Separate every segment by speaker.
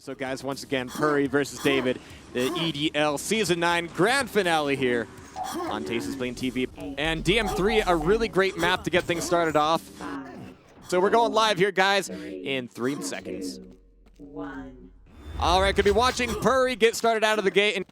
Speaker 1: So guys, once again, Purri versus David, the EDL Season 9 Grand Finale here on Tastyspleen TV. And DM3, a really great map to get things started off. So we're going live here, guys, in 3 seconds. All right, could be watching Purri get started out of the gate.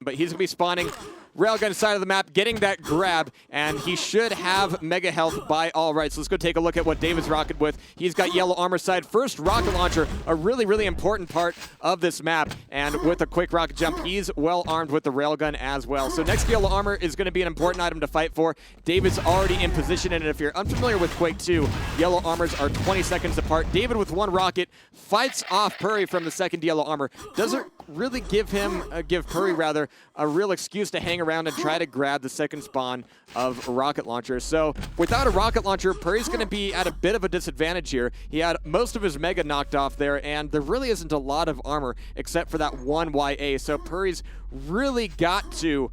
Speaker 1: But he's going to be spawning railgun side of the map, getting that grab, and he should have mega health by all rights. So let's go take a look at what David's rocketed with. He's got yellow armor side. First rocket launcher, a really, really important part of this map. And with a quick rocket jump, he's well armed with the railgun as well. So next yellow armor is going to be an important item to fight for. David's already in position, and if you're unfamiliar with Quake2, yellow armors are 20 seconds apart. David with one rocket fights off Purri from the second yellow armor. Doesn't really give Purri rather, a real excuse to hang around and try to grab the second spawn of a rocket launcher. So without a rocket launcher, Purri's going to be at a bit of a disadvantage here. He had most of his mega knocked off there, and there really isn't a lot of armor except for that one YA. So Purri's really got to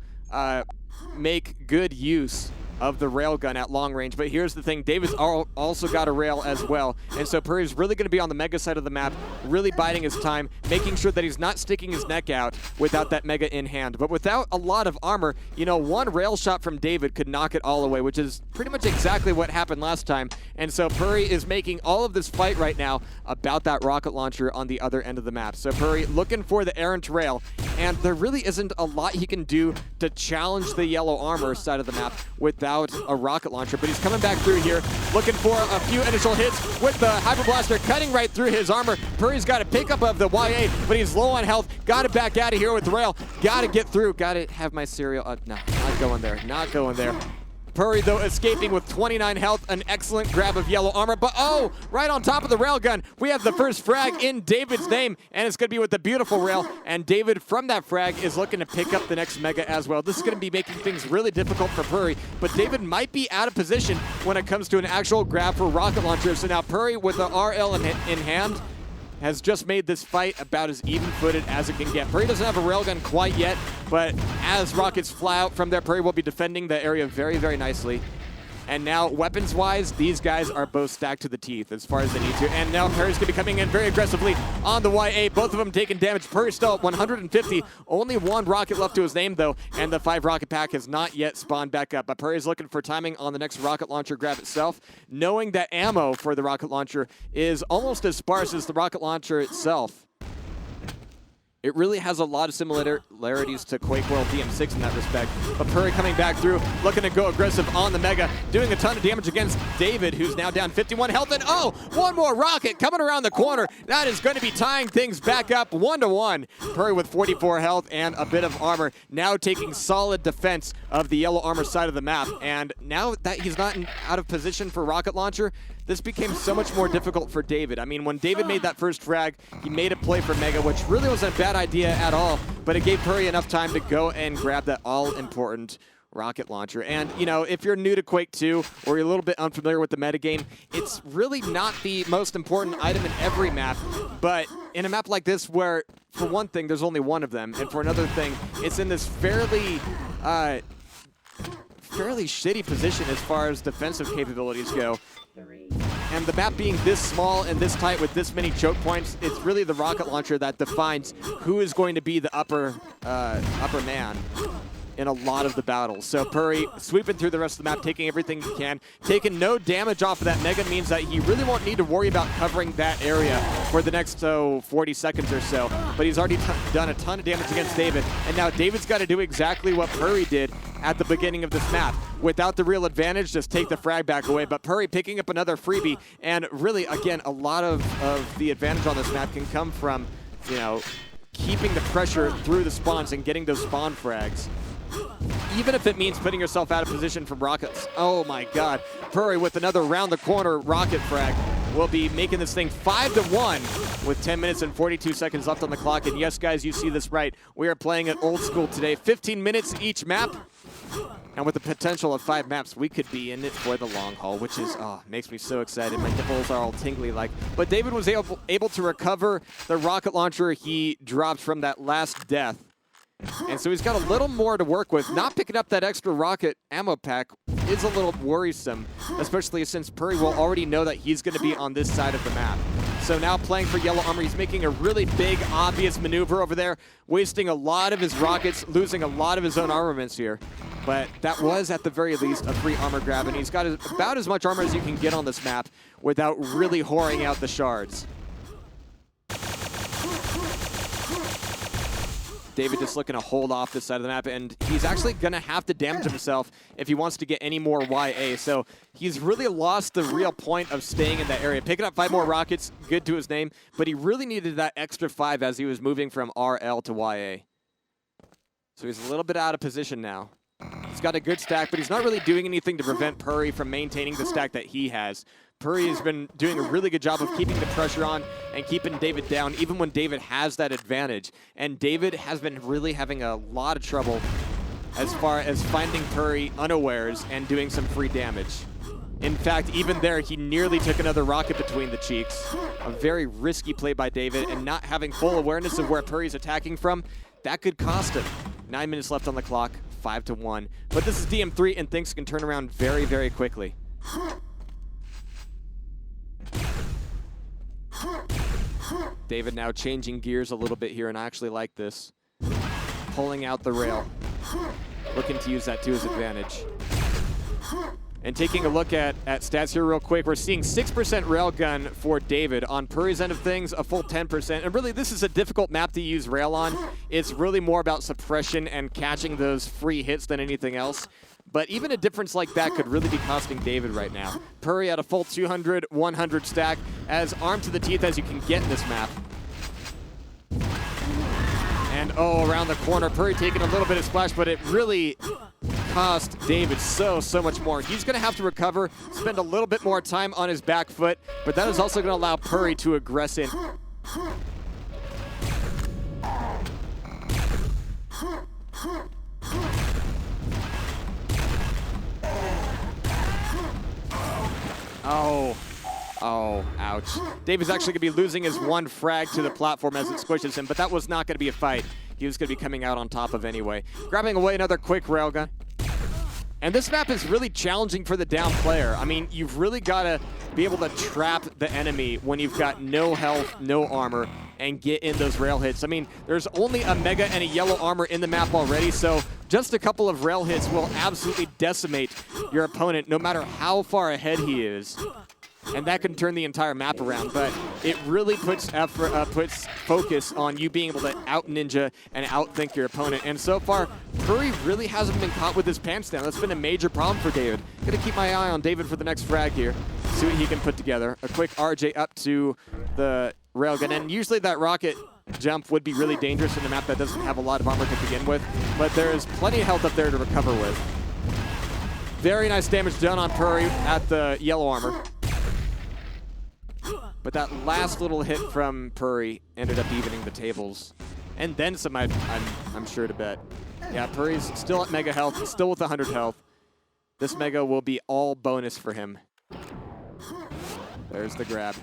Speaker 1: make good use of the railgun at long range. But here's the thing, David's also got a rail as well. And so Purri's really going to be on the mega side of the map, really biding his time, making sure that he's not sticking his neck out without that mega in hand. But without a lot of armor, you know, one rail shot from David could knock it all away, which is pretty much exactly what happened last time. And so Purri is making all of this fight right now about that rocket launcher on the other end of the map. So Purri looking for the errant rail, and there really isn't a lot he can do to challenge the yellow armor side of the map without a rocket launcher, but he's coming back through here, looking for a few initial hits with the Hyper Blaster, cutting right through his armor. Purri's got a pickup of the YA, but he's low on health. Got to back out of here with the rail. Got to get through. Got to have my cereal. No, not going there. Not going there. Purri, though, escaping with 29 health, an excellent grab of yellow armor. But, oh, right on top of the railgun, we have the first frag in David's name, and it's going to be with the beautiful rail. And David, from that frag, is looking to pick up the next mega as well. This is going to be making things really difficult for Purri, but David might be out of position when it comes to an actual grab for rocket launcher. So now Purri, with the RL in hand, has just made this fight about as even-footed as it can get. Purri doesn't have a railgun quite yet, but as rockets fly out from there, Purri will be defending the area very, very nicely. And now, weapons-wise, these guys are both stacked to the teeth as far as they need to. And now Purri's going to be coming in very aggressively on the YA. Both of them taking damage. Purri still at 150. Only one rocket left to his name, though. And the 5 rocket pack has not yet spawned back up. But Purri's looking for timing on the next rocket launcher grab itself, knowing that ammo for the rocket launcher is almost as sparse as the rocket launcher itself. It really has a lot of similarities to Quake World DM6 in that respect. But Purri coming back through, looking to go aggressive on the mega, doing a ton of damage against David, who's now down 51 health. And oh, one more rocket coming around the corner. That is going to be tying things back up 1-1. Purri with 44 health and a bit of armor, now taking solid defense of the yellow armor side of the map. And now that he's not out of position for rocket launcher, this became so much more difficult for David. I mean, when David made that first frag, he made a play for mega, which really wasn't a bad idea at all, but it gave Purri enough time to go and grab that all-important rocket launcher. And, you know, if you're new to Quake 2 or you're a little bit unfamiliar with the metagame, it's really not the most important item in every map, but in a map like this where, for one thing, there's only one of them, and for another thing, it's in this fairly shitty position as far as defensive capabilities go. And the map being this small and this tight with this many choke points, it's really the rocket launcher that defines who is going to be the upper man in a lot of the battles. So Purri sweeping through the rest of the map, taking everything he can, taking no damage off of that mega means that he really won't need to worry about covering that area for the next 40 seconds or so. But he's already done a ton of damage against David, and now David's got to do exactly what Purri did at the beginning of this map. Without the real advantage, just take the frag back away. But Purri picking up another freebie, and really, again, a lot of the advantage on this map can come from, you know, keeping the pressure through the spawns and getting those spawn frags. Even if it means putting yourself out of position from rockets. Oh my god. Purri with another round the corner rocket frag will be making this thing 5-1 with 10 minutes and 42 seconds left on the clock. And yes, guys, you see this right. We are playing it old school today. 15 minutes each map. And with the potential of 5 maps, we could be in it for the long haul, which is, makes me so excited. My nipples are all tingly like. But David was able to recover the rocket launcher he dropped from that last death. And so he's got a little more to work with. Not picking up that extra rocket ammo pack is a little worrisome, especially since Purri will already know that he's going to be on this side of the map. So now playing for yellow armor, he's making a really big, obvious maneuver over there, wasting a lot of his rockets, losing a lot of his own armaments here. But that was, at the very least, a free armor grab, and he's got about as much armor as you can get on this map without really whoring out the shards. David just looking to hold off this side of the map, and he's actually going to have to damage himself if he wants to get any more YA. So he's really lost the real point of staying in that area. Picking up 5 more rockets, good to his name, but he really needed that extra 5 as he was moving from RL to YA. So he's a little bit out of position now. He's got a good stack, but he's not really doing anything to prevent Purri from maintaining the stack that he has. Purri has been doing a really good job of keeping the pressure on and keeping David down, even when David has that advantage. And David has been really having a lot of trouble as far as finding Purri unawares and doing some free damage. In fact, even there, he nearly took another rocket between the cheeks. A very risky play by David, and not having full awareness of where Purri's attacking from, that could cost him. 9 minutes left on the clock, 5-1. But this is DM3, and things can turn around very, very quickly. David now changing gears a little bit here, and I actually like this. Pulling out the rail. Looking to use that to his advantage. And taking a look at stats here real quick, we're seeing 6% railgun for David. On Purri's end of things, a full 10%. And really, this is a difficult map to use rail on. It's really more about suppression and catching those free hits than anything else. But even a difference like that could really be costing David right now. Purri at a full 200, 100 stack, as armed to the teeth as you can get in this map. And oh, around the corner, Purri taking a little bit of splash, but it really cost David so much more. He's going to have to recover, spend a little bit more time on his back foot, but that is also going to allow Purri to aggress in. Oh, ouch. David's actually going to be losing his 1 frag to the platform as it squishes him, but that was not going to be a fight. He was going to be coming out on top of anyway. Grabbing away another quick railgun. And this map is really challenging for the down player. I mean, you've really got to be able to trap the enemy when you've got no health, no armor, and get in those rail hits. I mean, there's only a mega and a yellow armor in the map already, so just a couple of rail hits will absolutely decimate your opponent no matter how far ahead he is. And that can turn the entire map around, but it really puts puts focus on you being able to out-ninja and outthink your opponent. And so far, Purri really hasn't been caught with his pants down. That's been a major problem for David. Gonna keep my eye on David for the next frag here. See what he can put together. A quick RJ up to the railgun, and usually that rocket jump would be really dangerous in a map that doesn't have a lot of armor to begin with, but there's plenty of health up there to recover with. Very nice damage done on Purri at the yellow armor. But that last little hit from Purri ended up evening the tables. And then some, I'm sure to bet. Yeah, Purri's still at mega health, still with 100 health. This mega will be all bonus for him. There's the grab.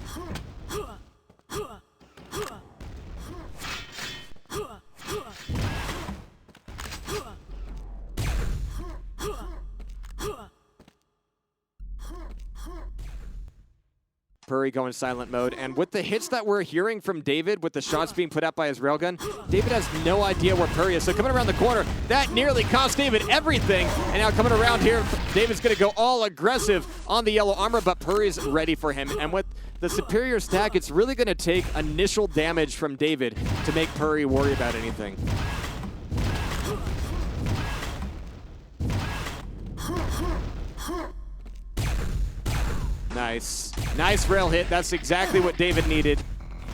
Speaker 1: Purri going silent mode, and with the hits that we're hearing from David, with the shots being put out by his railgun, David has no idea where Purri is. So coming around the corner, that nearly cost David everything. And now coming around here, David's going to go all aggressive on the yellow armor, but Purri's ready for him. And with the superior stack, it's really going to take initial damage from David to make Purri worry about anything. Nice. Nice rail hit. That's exactly what David needed.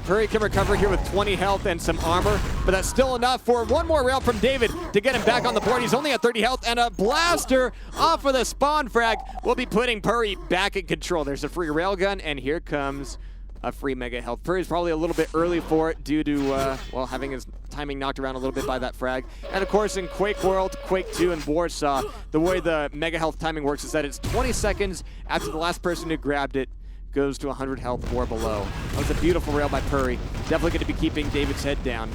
Speaker 1: Purri can recover here with 20 health and some armor, but that's still enough for one more rail from David to get him back on the board. He's only at 30 health, and a blaster off of the spawn frag will be putting Purri back in control. There's a free railgun, and here comes a free mega health. Purri's probably a little bit early for it due to, well, having his timing knocked around a little bit by that frag. And of course, in Quake World, Quake2, and Warsaw, the way the mega health timing works is that it's 20 seconds after the last person who grabbed it goes to 100 health or below. That was a beautiful rail by Purri. Definitely going to be keeping David's head down.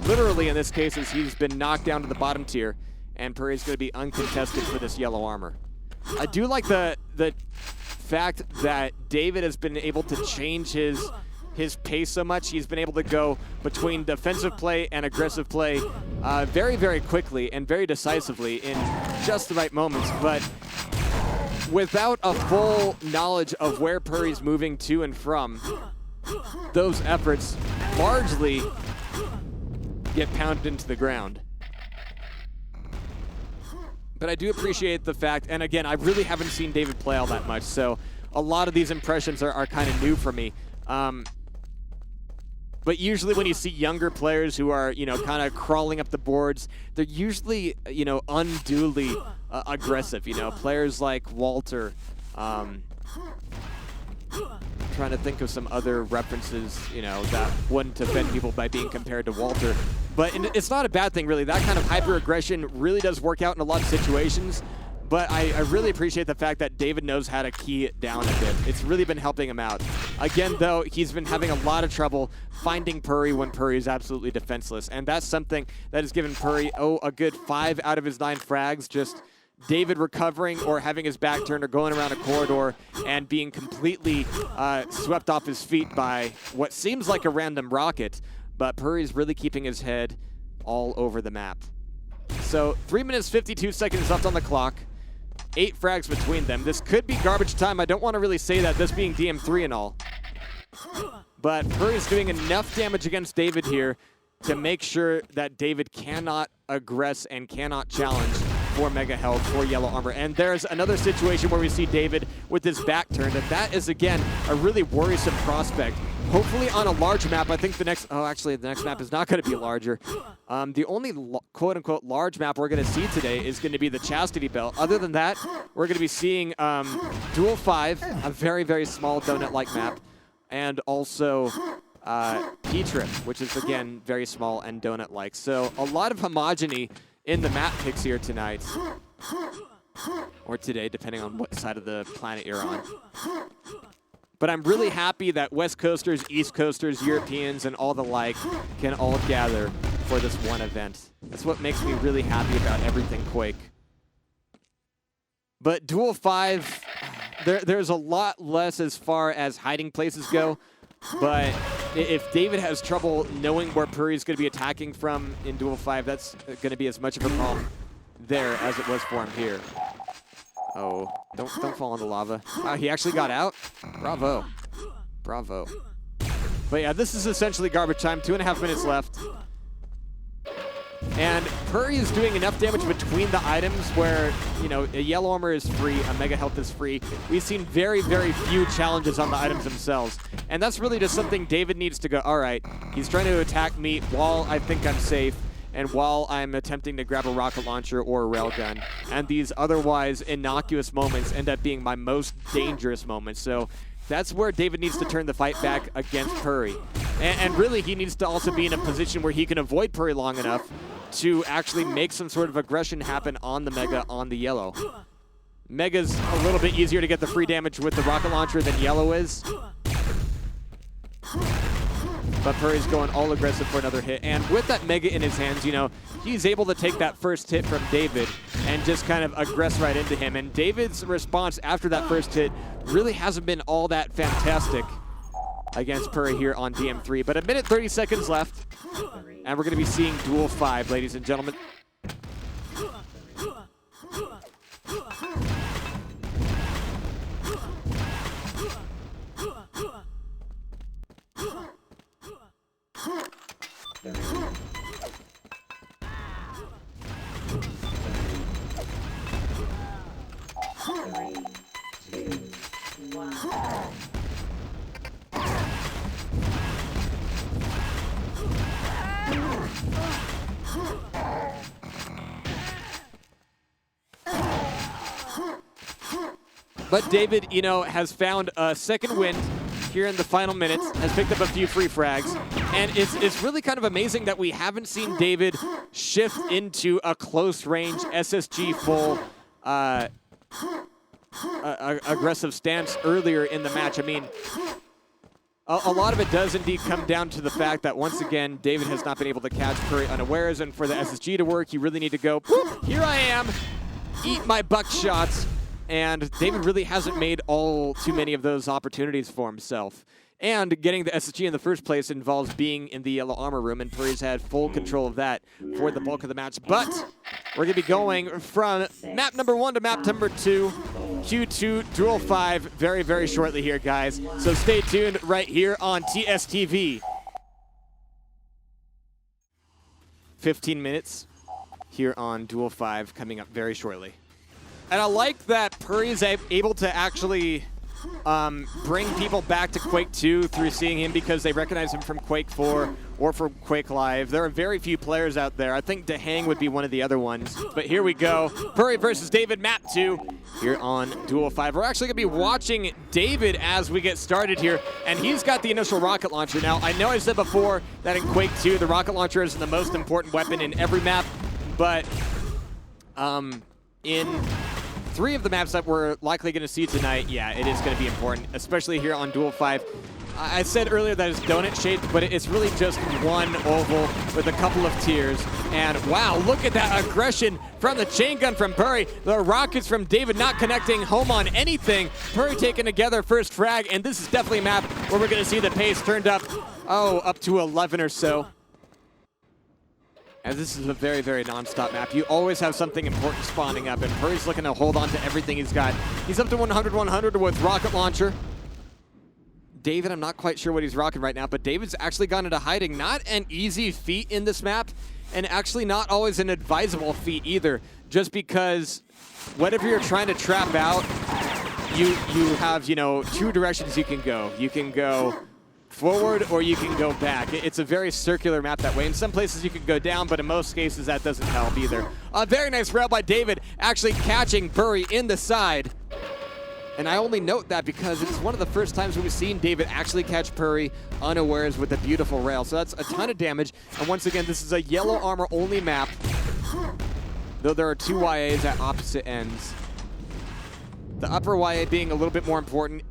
Speaker 1: literally in this case, as he's been knocked down to the bottom tier, and Purri's going to be uncontested for this yellow armor. I do like the fact that David has been able to change his pace so much. He's been able to go between defensive play and aggressive play very, very quickly and very decisively in just the right moments. But without a full knowledge of where Purri's moving to and from, those efforts largely get pounded into the ground. But I do appreciate the fact, and again, I really haven't seen David play all that much, so a lot of these impressions are kind of new for me. But usually when you see younger players who are, kind of crawling up the boards, they're usually, unduly aggressive. Players like Walter. Trying to think of some other references, that wouldn't offend people by being compared to Walter. But it's not a bad thing, really. That kind of hyper-aggression really does work out in a lot of situations. But I really appreciate the fact that David knows how to key it down a bit. It's really been helping him out. Again, though, he's been having a lot of trouble finding Purri when Purri is absolutely defenseless. And that's something that has given Purri, a good 5 out of his 9 frags. Just David recovering or having his back turned or going around a corridor and being completely swept off his feet by what seems like a random rocket. But Purri's really keeping his head all over the map. So 3 minutes, 52 seconds left on the clock. 8 frags between them. This could be garbage time. I don't want to really say that, this being DM3 and all. But Purri's doing enough damage against David here to make sure that David cannot aggress and cannot challenge for Mega Health, for Yellow Armor. And there's another situation where we see David with his back turned, and that is, again, a really worrisome prospect. Hopefully on a large map. I think the next map is not going to be larger. The only quote-unquote large map we're going to see today is going to be the Chastity Belt. Other than that, we're going to be seeing Duel 5, a very, very small donut-like map, and also PTRIP, which is, again, very small and donut-like. So a lot of homogeny in the map picks here tonight, or today, depending on what side of the planet you're on. But I'm really happy that West Coasters, East Coasters, Europeans, and all the like can all gather for this one event. That's what makes me really happy about everything Quake. But Duel 5, there's a lot less as far as hiding places go. But if David has trouble knowing where Purri is going to be attacking from in Duel 5, that's going to be as much of a problem there as it was for him here. Oh, don't fall in the lava. He actually got out? Bravo. Bravo. But yeah, this is essentially garbage time. 2.5 minutes left. And Purri is doing enough damage between the items where, a yellow armor is free, a mega health is free. We've seen very, very few challenges on the items themselves. And that's really just something David needs to go, all right, he's trying to attack me while I think I'm safe, and while I'm attempting to grab a rocket launcher or a railgun. And these otherwise innocuous moments end up being my most dangerous moments. So that's where David needs to turn the fight back against Purri. And really, he needs to also be in a position where he can avoid Purri long enough to actually make some sort of aggression happen on the Mega, on the Yellow. Mega's a little bit easier to get the free damage with the rocket launcher than Yellow is. But Purri's going all aggressive for another hit. And with that Mega in his hands, he's able to take that first hit from David and just kind of aggress right into him. And David's response after that first hit really hasn't been all that fantastic against Purri here on DM3. But 1 minute 30 seconds left, and we're going to be seeing Duel 5, ladies and gentlemen. But David, has found a second win here in the final minutes, has picked up a few free frags, and it's really kind of amazing that we haven't seen David shift into a close-range SSG full aggressive stance earlier in the match. I mean, a lot of it does indeed come down to the fact that, once again, David has not been able to catch Purri unawares, and for the SSG to work, you really need to go, boop, here I am, eat my buckshots, and David really hasn't made too many of those opportunities for himself. And getting the SSG in the first place involves being in the yellow armor room, and Purri's had full control of that for the bulk of the match. But we're going to be going from map number 1 to map number 2, Q2 Duel 5, very, very shortly here, guys. So stay tuned right here on TSTV. 15 minutes here on Duel 5 coming up very shortly. And I like that Purri is able to actually bring people back to Quake2 through seeing him because they recognize him from Quake 4 or from Quake Live. There are very few players out there. I think Dehang would be one of the other ones. But here we go. Purri versus David, map 2 here on Duel 5. We're actually going to be watching David as we get started here, and he's got the initial rocket launcher. Now, I know I said before that in Quake 2, the rocket launcher is the most important weapon in every map, but in 3 of the maps that we're likely going to see tonight, yeah, it is going to be important, especially here on Duel 5. I said earlier that it's donut-shaped, but it's really just one oval with a couple of tiers. And wow, look at that aggression from the chain gun from Purri. The rockets from David not connecting home on anything. Purri taking together first frag, and this is definitely a map where we're going to see the pace turned up, up to 11 or so. And this is a very, very non-stop map. You always have something important spawning up, and Purri's looking to hold on to everything he's got. He's up to 100-100 with rocket launcher. David, I'm not quite sure what he's rocking right now, but David's actually gone into hiding. Not an easy feat in this map, and actually not always an advisable feat either, just because whatever you're trying to trap out, you have, 2 directions you can go. You can go forward or you can go back. It's a very circular map that way. In some places you can go down, but in most cases that doesn't help either. A very nice rail by David, actually catching Purri in the side. And I only note that because it's one of the first times we've seen David actually catch Purri unawares with a beautiful rail. So that's a ton of damage. And once again, this is a yellow armor only map, though there are 2 YAs at opposite ends. The upper YA being a little bit more important.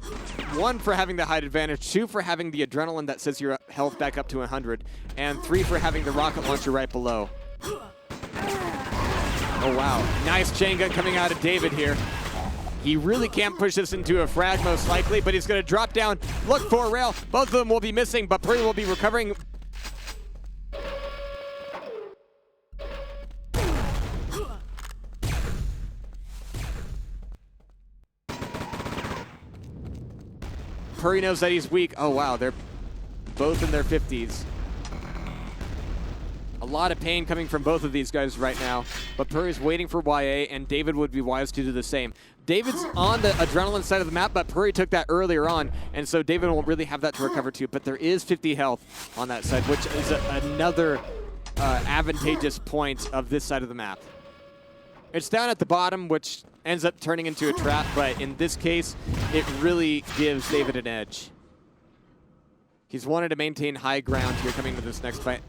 Speaker 1: 1 for having the height advantage, 2 for having the adrenaline that sets your health back up to 100, and 3 for having the rocket launcher right below. Oh wow, nice chain gun coming out of David here. He really can't push this into a frag most likely, but he's going to drop down, look for a rail. Both of them will be missing, but Purri will be recovering. Purri knows that he's weak. Oh wow, they're both in their 50s. A lot of pain coming from both of these guys right now, but Purri's waiting for YA, and David would be wise to do the same. David's on the adrenaline side of the map, but Purri took that earlier on, and so David won't really have that to recover to, but there is 50 health on that side, which is another advantageous point of this side of the map. It's down at the bottom, which ends up turning into a trap, but in this case, it really gives David an edge. He's wanted to maintain high ground here coming into this next fight.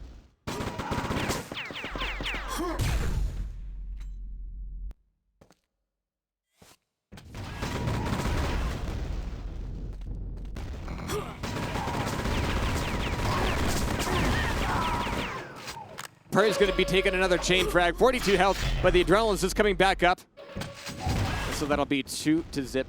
Speaker 1: Purri's going to be taking another chain frag. 42 health, but the adrenaline's just coming back up. So that'll be 2 to zip.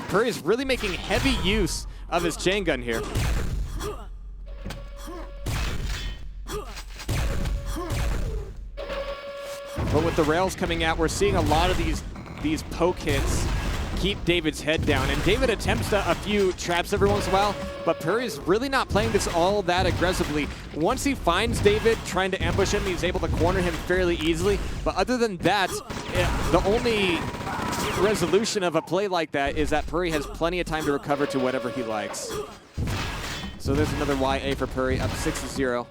Speaker 1: Purri's really making heavy use of his chain gun here. But with the rails coming out, we're seeing a lot of these poke hits keep David's head down. And David attempts a few traps every once in a while, but Purri's really not playing this all that aggressively. Once he finds David trying to ambush him, he's able to corner him fairly easily. But other than that, the only resolution of a play like that is that Purri has plenty of time to recover to whatever he likes. So there's another YA for Purri, up 6-0.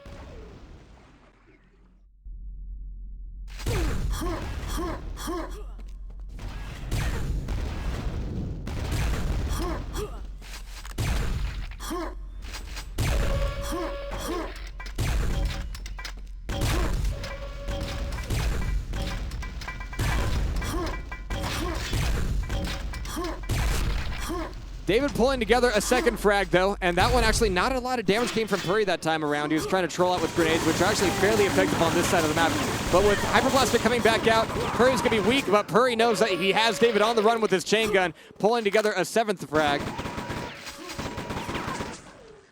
Speaker 1: David pulling together a second frag, though, and that one actually not a lot of damage came from Purri that time around. He was trying to troll out with grenades, which are actually fairly effective on this side of the map. But with Hyper Blaster coming back out, Purri's going to be weak, but Purri knows that he has David on the run with his chain gun, pulling together a 7th frag.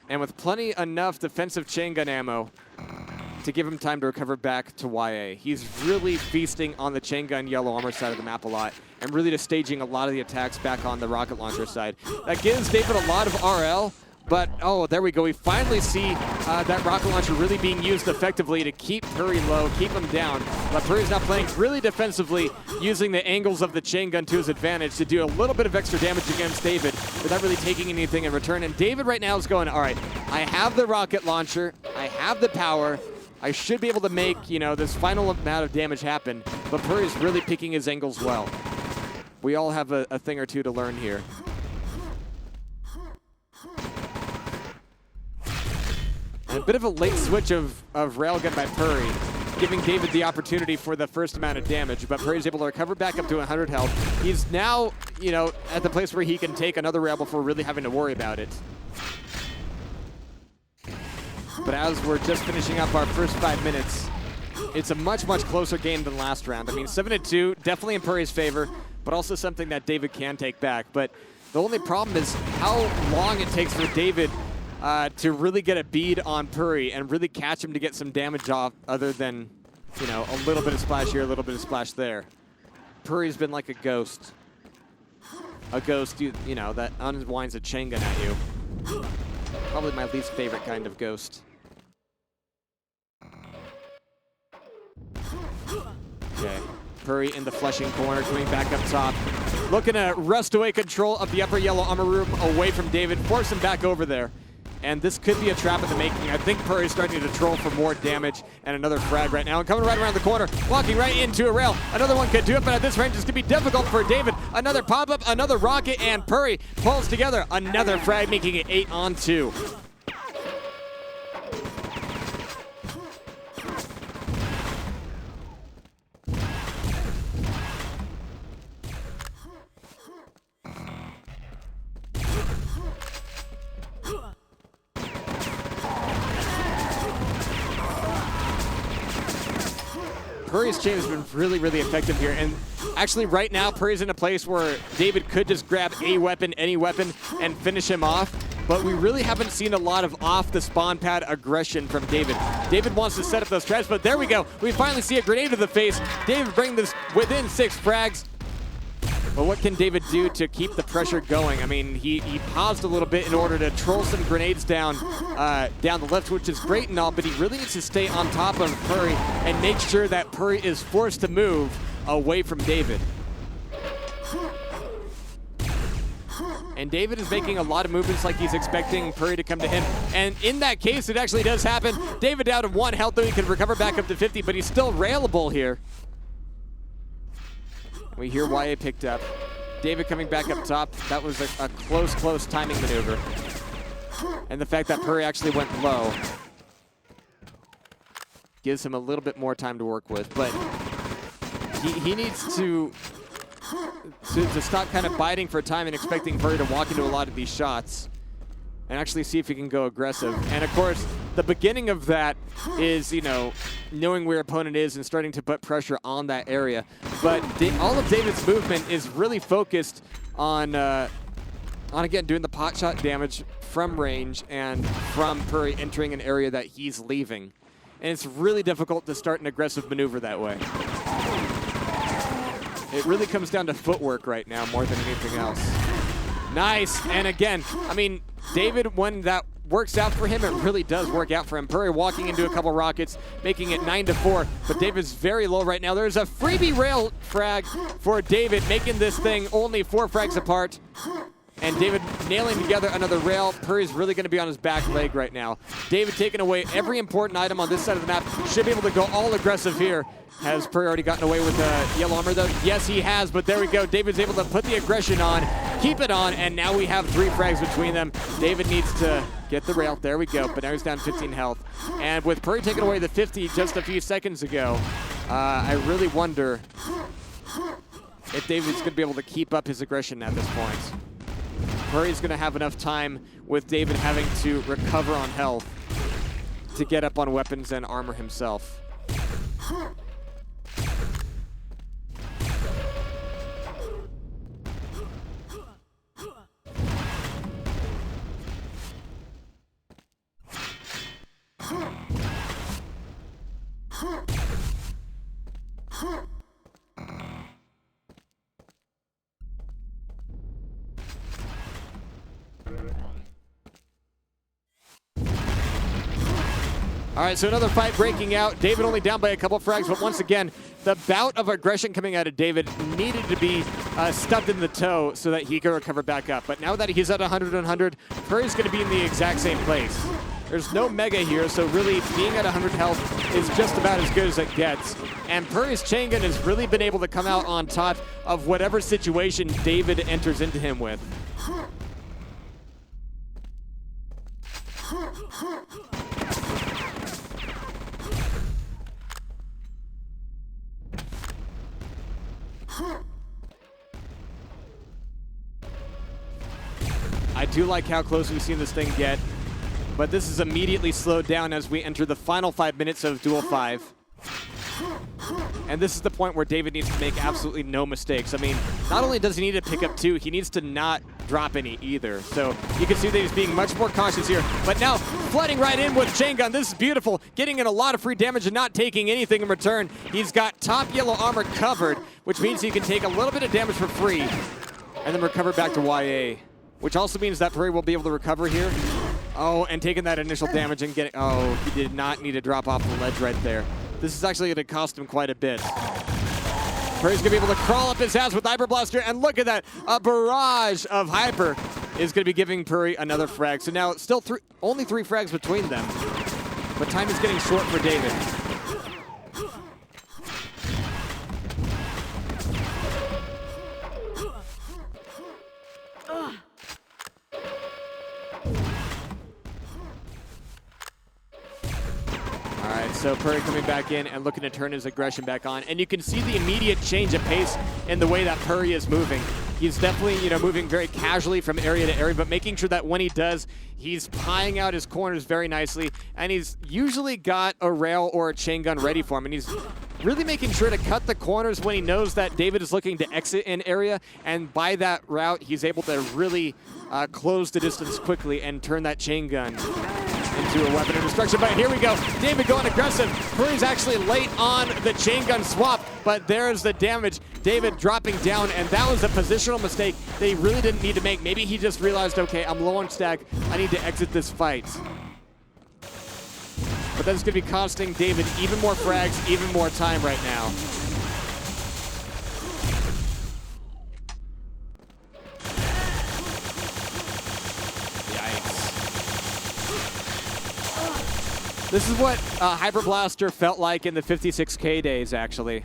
Speaker 1: And with plenty enough defensive chain gun ammo to give him time to recover back to YA. He's really feasting on the chain gun yellow armor side of the map a lot, and really just staging a lot of the attacks back on the rocket launcher side. That gives David a lot of RL, but oh, there we go. We finally see that rocket launcher really being used effectively to keep Purri low, keep him down. But Purri's now playing really defensively, using the angles of the chain gun to his advantage to do a little bit of extra damage against David without really taking anything in return. And David right now is going, all right, I have the rocket launcher, I have the power, I should be able to make, you know, this final amount of damage happen, but Purri's really picking his angles well. We all have a thing or two to learn here. And a bit of a late switch of railgun by Purri, giving David the opportunity for the first amount of damage, but Purri's able to recover back up to 100 health. He's now, you know, at the place where he can take another rail before really having to worry about it. But as we're just finishing up our first 5 minutes, it's a much, much closer game than last round. I mean, 7-2, definitely in Purri's favor, but also something that David can take back. But the only problem is how long it takes for David to really get a bead on Purri and really catch him to get some damage off, other than, you know, a little bit of splash here, a little bit of splash there. Purri's been like a ghost. A ghost, you know, that unwinds a chain gun at you. Probably my least favorite kind of ghost. Okay, Purri in the flushing corner, coming back up top. Looking to wrest away control of the upper yellow armor room away from David, force him back over there. And this could be a trap in the making. I think Purri's starting to troll for more damage, and another frag right now. And coming right around the corner, walking right into a rail. Another one could do it, but at this range, it's going to be difficult for David. Another pop-up, another rocket, and Purri pulls together another frag, making it 8-on-2. Purri's chain has been really, really effective here. And actually right now, Purri's in a place where David could just grab a weapon, any weapon, and finish him off. But we really haven't seen a lot of off the spawn pad aggression from David. David wants to set up those traps, but there we go. We finally see a grenade to the face. David bringing this within 6 frags. But what can David do to keep the pressure going? I mean, he paused a little bit in order to troll some grenades down the left, which is great and all, but he really needs to stay on top of Purri and make sure that Purri is forced to move away from David. And David is making a lot of movements like he's expecting Purri to come to him. And in that case, it actually does happen. David down to 1 health, though he can recover back up to 50, but he's still railable here. We hear YA picked up. David coming back up top. That was a close timing maneuver. And the fact that Purri actually went low gives him a little bit more time to work with. But he needs to stop kind of biding for time and expecting Purri to walk into a lot of these shots and actually see if he can go aggressive. And of course, the beginning of that is, you know, knowing where your opponent is and starting to put pressure on that area. But all of David's movement is really focused on again, doing the pot shot damage from range and from Purri entering an area that he's leaving. And it's really difficult to start an aggressive maneuver that way. It really comes down to footwork right now more than anything else. Nice, and again, I mean, David, when that works out for him, it really does work out for him. Purri walking into a couple rockets, making it 9-4, but David's very low right now. There's a freebie rail frag for David, making this thing only 4 frags apart. And David nailing together another rail. Purri's really going to be on his back leg right now. David taking away every important item on this side of the map. Should be able to go all aggressive here. Has Purri already gotten away with yellow armor though? Yes, he has, but there we go. David's able to put the aggression on, keep it on, and now we have 3 frags between them. David needs to get the rail. There we go, but now he's down 15 health. And with Purri taking away the 50 just a few seconds ago, I really wonder if David's going to be able to keep up his aggression at this point. Purri's going to have enough time with David having to recover on health to get up on weapons and armor himself. All right, so another fight breaking out. David only down by a couple frags, but once again, the bout of aggression coming out of David needed to be stubbed in the toe so that he could recover back up. But now that he's at 100 and 100, Purri's going to be in the exact same place. There's no Mega here, so really being at 100 health is just about as good as it gets. And Purri's chain gun has really been able to come out on top of whatever situation David enters into him with. I do like how close we've seen this thing get, but this is immediately slowed down as we enter the final 5 minutes of Duel 5. And this is the point where David needs to make absolutely no mistakes. I mean, not only does he need to pick up 2, he needs to not drop any either. So you can see that he's being much more cautious here. But now, flooding right in with chain gun. This is beautiful. Getting in a lot of free damage and not taking anything in return. He's got top yellow armor covered, which means he can take a little bit of damage for free and then recover back to YA. Which also means that Purri will be able to recover here. Oh, and taking that initial damage and getting... Oh, he did not need to drop off the ledge right there. This is actually going to cost him quite a bit. Purri's going to be able to crawl up his ass with Hyper Blaster, and look at that. A barrage of Hyper is going to be giving Purri another frag. So now, still only 3 frags between them. But time is getting short for David. So Purri coming back in and looking to turn his aggression back on. And you can see the immediate change of pace in the way that Purri is moving. He's definitely, moving very casually from area to area, but making sure that when he does, he's pieing out his corners very nicely. And he's usually got a rail or a chain gun ready for him. And he's really making sure to cut the corners when he knows that David is looking to exit an area. And by that route, he's able to really close the distance quickly and turn that chain gun into a weapon of destruction. But here we go. David going aggressive. Purri's actually late on the chain gun swap, but there's the damage. David dropping down, and that was a positional mistake that he really didn't need to make. Maybe he just realized, okay, I'm low on stack. I need to exit this fight. But that's going to be costing David even more frags, even more time right now. This is what Hyper Blaster felt like in the 56K days, actually.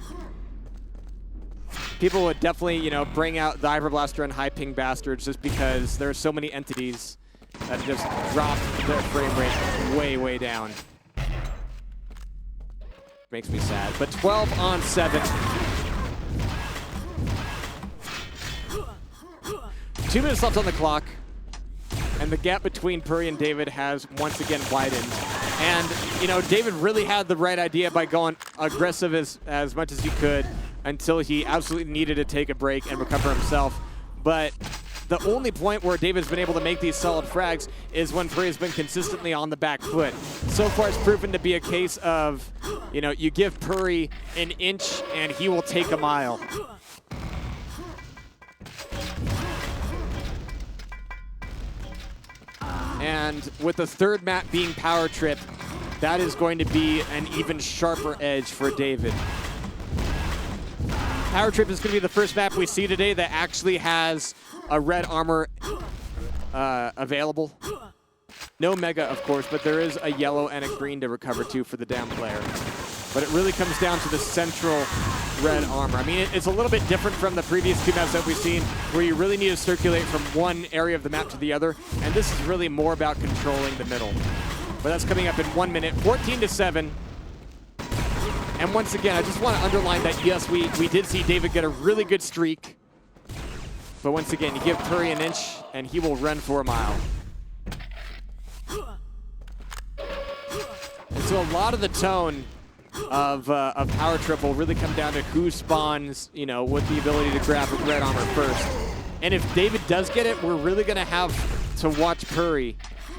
Speaker 1: People would definitely, bring out the Hyper Blaster and high ping bastards just because there are so many entities that just drop their frame rate way, way down. Makes me sad. But 12 on 7. 2 minutes left on the clock. And the gap between Purri and David has once again widened. And, David really had the right idea by going aggressive as much as he could until he absolutely needed to take a break and recover himself. But the only point where David's been able to make these solid frags is when Purri has been consistently on the back foot. So far, it's proven to be a case of, you give Purri an inch and he will take a mile. And with the third map being Powertrip, that is going to be an even sharper edge for David. Powertrip is going to be the first map we see today that actually has a red armor available. No Mega, of course, but there is a yellow and a green to recover to for the down player. But it really comes down to the central red armor. I mean, it's a little bit different from the previous 2 maps that we've seen, where you really need to circulate from one area of the map to the other, and this is really more about controlling the middle. But that's coming up in 1 minute, 14-7. And once again, I just want to underline that, yes, we did see David get a really good streak, But once again, you give Purri an inch, and he will run for a mile. And so a lot of the tone of Powertrip will really come down to who spawns, you know, with the ability to grab red armor first. And if David does get it, we're really going to have to watch Purri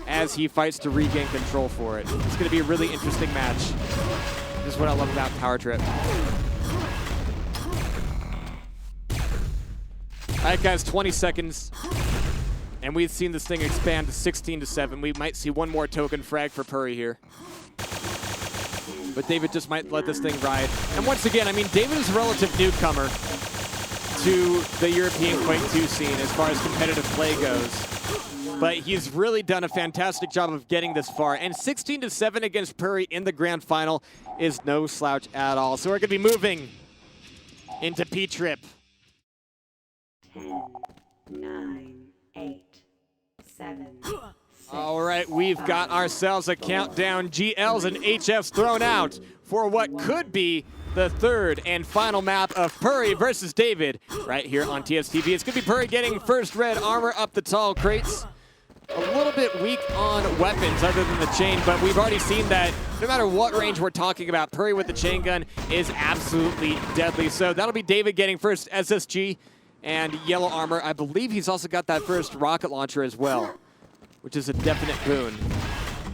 Speaker 1: as he fights to regain control for it. It's going to be a really interesting match. This is what I love about Powertrip. All right, guys, 20 seconds. And we've seen this thing expand to 16-7. We might see one more token frag for Purri here. But David just might let this thing ride. And once again, I mean, David is a relative newcomer to the European Quake2 scene as far as competitive play goes. But he's really done a fantastic job of getting this far. And 16-7 against Purri in the grand final is no slouch at all. So we're going to be moving into PTRIP.
Speaker 2: 10, 9, 8, 7, 6.
Speaker 1: All right, we've got ourselves a countdown. GLs and HFs thrown out for what could be the third and final map of Purri versus David right here on TSTV. It's going to be Purri getting first red armor up the tall crates. A little bit weak on weapons other than the chain, but we've already seen that no matter what range we're talking about, Purri with the chain gun is absolutely deadly. So that'll be David getting first SSG and yellow armor. I believe he's also got that first rocket launcher as well, which is a definite boon.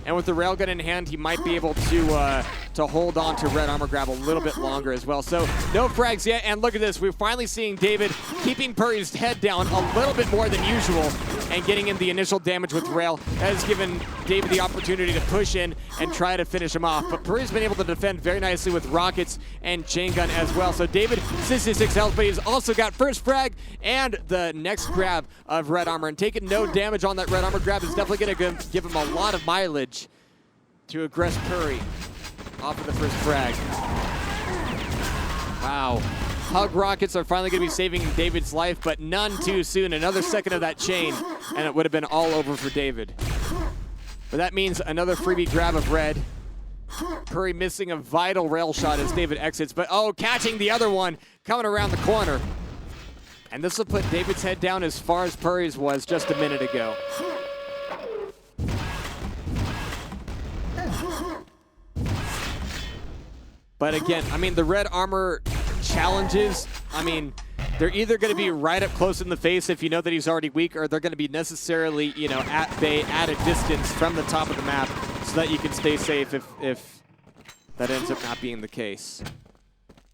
Speaker 1: And with the railgun in hand, he might be able to hold on to red armor grab a little bit longer as well. So no frags yet, and look at this. We're finally seeing David keeping Purri's head down a little bit more than usual and getting in the initial damage with rail. That has given David the opportunity to push in and try to finish him off. But Purri's been able to defend very nicely with rockets and chain gun as well. So David, 66 health, but he's also got first frag and the next grab of red armor. And taking no damage on that red armor grab is definitely going to give him a lot of mileage to aggress Purri off of the first frag. Wow. Hug rockets are finally going to be saving David's life, but none too soon. Another second of that chain, and it would have been all over for David. But that means another freebie grab of red. Purri missing a vital rail shot as David exits, but oh, catching the other one coming around the corner. And this will put David's head down as far as Purri's was just a minute ago. But again, I mean, the red armor challenges, I mean, they're either going to be right up close in the face if you know that he's already weak, or they're going to be necessarily, you know, at bay, at a distance from the top of the map so that you can stay safe if that ends up not being the case.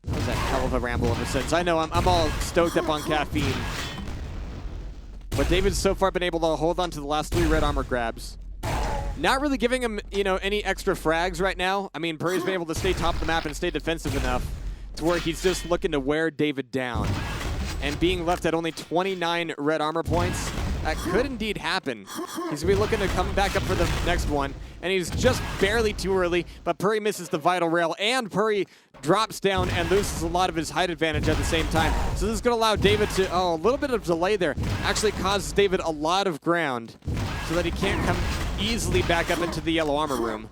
Speaker 1: That was a hell of a ramble in a sense. I know I'm all stoked up on caffeine. But David's so far been able to hold on to the last 3 red armor grabs. Not really giving him, you know, any extra frags right now. I mean, Purri's been able to stay top of the map and stay defensive enough to where he's just looking to wear David down. And being left at only 29 red armor points, that could indeed happen. He's going to be looking to come back up for the next one, and he's just barely too early, but Purri misses the vital rail, and Purri drops down and loses a lot of his height advantage at the same time. So this is going to allow David to, a little bit of delay there, actually causes David a lot of ground so that he can't come easily back up into the yellow armor room.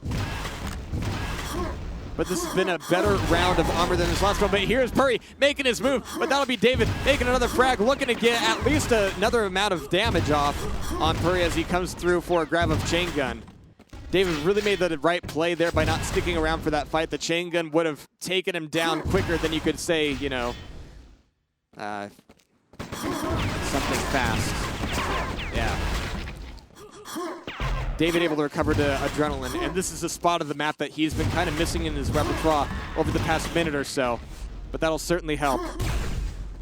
Speaker 1: But this has been a better round of armor than this last one. But here's Purri making his move, but that'll be David making another frag, looking to get at least another amount of damage off on Purri as he comes through for a grab of chain gun. David really made the right play there by not sticking around for that fight. The chain gun would have taken him down quicker than you could say, you know, something fast. Yeah. David able to recover the adrenaline, and this is a spot of the map that he's been kind of missing in his repertoire over the past minute or so, but that'll certainly help.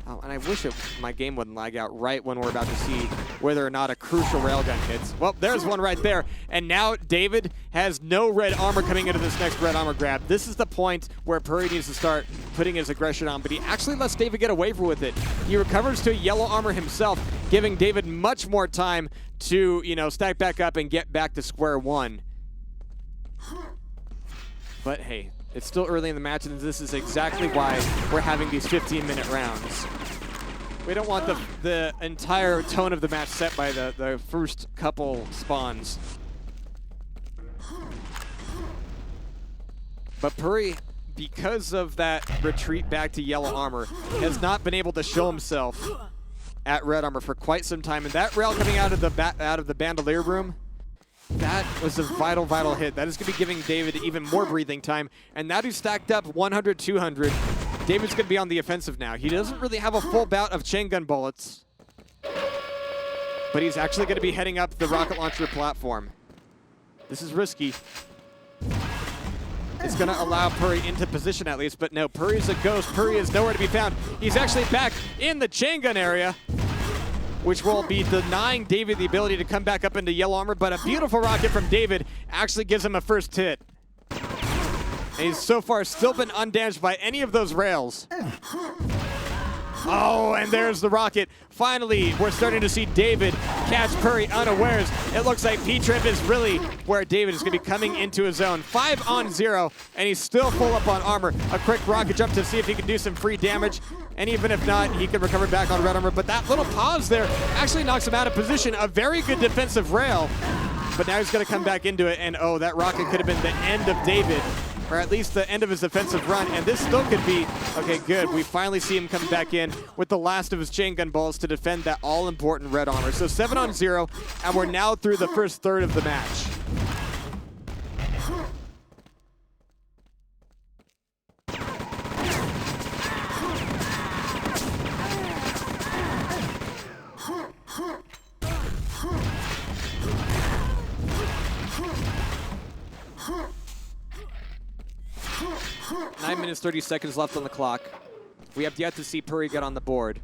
Speaker 1: Oh, and I wish my game wouldn't lag out right when we're about to see whether or not a crucial railgun hits. Well, there's one right there, and now David has no red armor coming into this next red armor grab. This is the point where Purri needs to start putting his aggression on, but he actually lets David get away with it. He recovers to yellow armor himself, giving David much more time to, you know, stack back up and get back to square one. But hey, it's still early in the match, and this is exactly why we're having these 15-minute rounds. We don't want the entire tone of the match set by the first couple spawns. But Purri, because of that retreat back to yellow armor, has not been able to show himself at red armor for quite some time, and that rail coming out of the bandolier room, that was a vital, vital hit. That is going to be giving David even more breathing time, and now he's stacked up 100, 200. David's going to be on the offensive now. He doesn't really have a full bout of chain gun bullets, but he's actually going to be heading up the rocket launcher platform. This is risky. It's going to allow Purri into position at least, but no, Purri's a ghost. Purri is nowhere to be found. He's actually back in the chain gun area, which will be denying David the ability to come back up into yellow armor, but a beautiful rocket from David actually gives him a first hit. And he's so far still been undamaged by any of those rails. Oh, and there's the rocket. Finally, we're starting to see David catch Purri unawares. It looks like PTRIP is really where David is going to be coming into his own. 5 on 0, and he's still full up on armor. A quick rocket jump to see if he can do some free damage. And even if not, he can recover back on red armor. But that little pause there actually knocks him out of position. A very good defensive rail. But now he's going to come back into it. And oh, that rocket could have been the end of David, or at least the end of his offensive run. And this still could be, okay, good. We finally see him come back in with the last of his chain gun bullets to defend that all-important red armor. So 7 on 0, and we're now through the first third of the match. Nine minutes, 30 seconds left on the clock. We have yet to see Purri get on the board.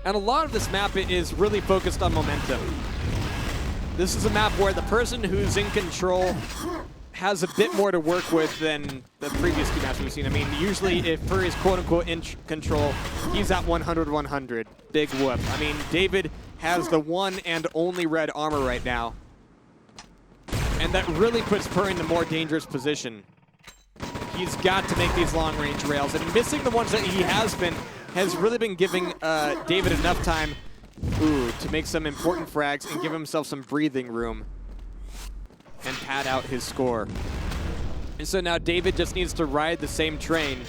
Speaker 1: And a lot of this map is really focused on momentum. This is a map where the person who's in control has a bit more to work with than the previous two maps we've seen. I mean, usually if Purri is quote-unquote in control, he's at 100-100. Big whoop. I mean, David has the one and only red armor right now. And that really puts Purri in a more dangerous position. He's got to make these long-range rails, and missing the ones that he has really been giving David enough time to make some important frags and give himself some breathing room and pad out his score. And so now David just needs to ride the same train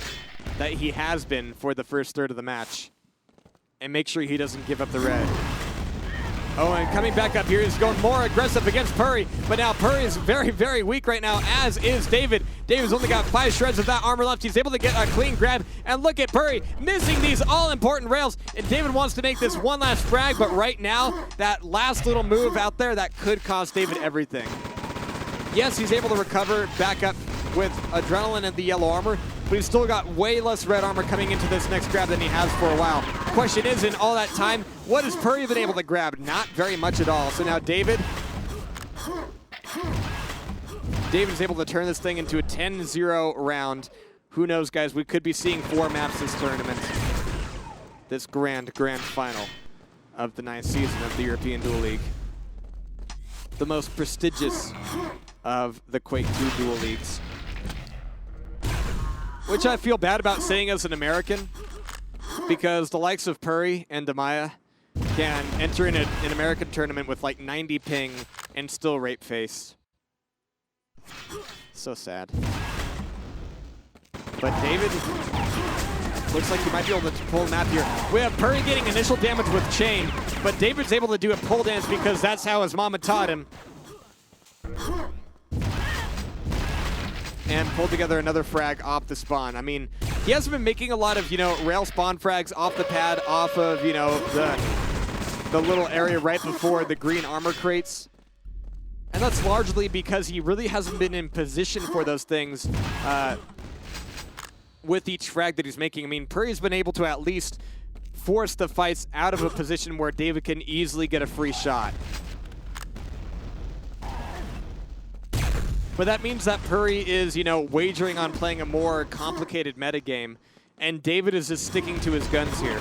Speaker 1: that he has been for the first third of the match and make sure he doesn't give up the red. Oh, and coming back up here, he's going more aggressive against Purri, but now Purri is very, very weak right now, as is David. David's only got 5 shreds of that armor left. He's able to get a clean grab, and look at Purri missing these all-important rails, and David wants to make this one last frag, but right now, that last little move out there, that could cost David everything. Yes, he's able to recover back up with adrenaline and the yellow armor, but he's still got way less red armor coming into this next grab than he has for a while. Question is, in all that time, what has Purri been able to grab? Not very much at all. So now David is able to turn this thing into a 10-0 round. Who knows, guys? We could be seeing 4 maps this tournament. This grand final of the 9th season of the European Duel League. The most prestigious of the Quake2 Duel Leagues. Which I feel bad about saying as an American, because the likes of Purri and Damaya can enter in an American tournament with like 90 ping and still rape face. So sad. But David looks like he might be able to pull a map here. We have Purri getting initial damage with chain, but David's able to do a pole dance because that's how his mama taught him. And pulled together another frag off the spawn. I mean, he hasn't been making a lot of, rail spawn frags off the pad, off of, the little area right before the green armor crates. And that's largely because he really hasn't been in position for those things with each frag that he's making. I mean, Purri's been able to at least force the fights out of a position where David can easily get a free shot. But that means that Purri is, wagering on playing a more complicated metagame, and David is just sticking to his guns here.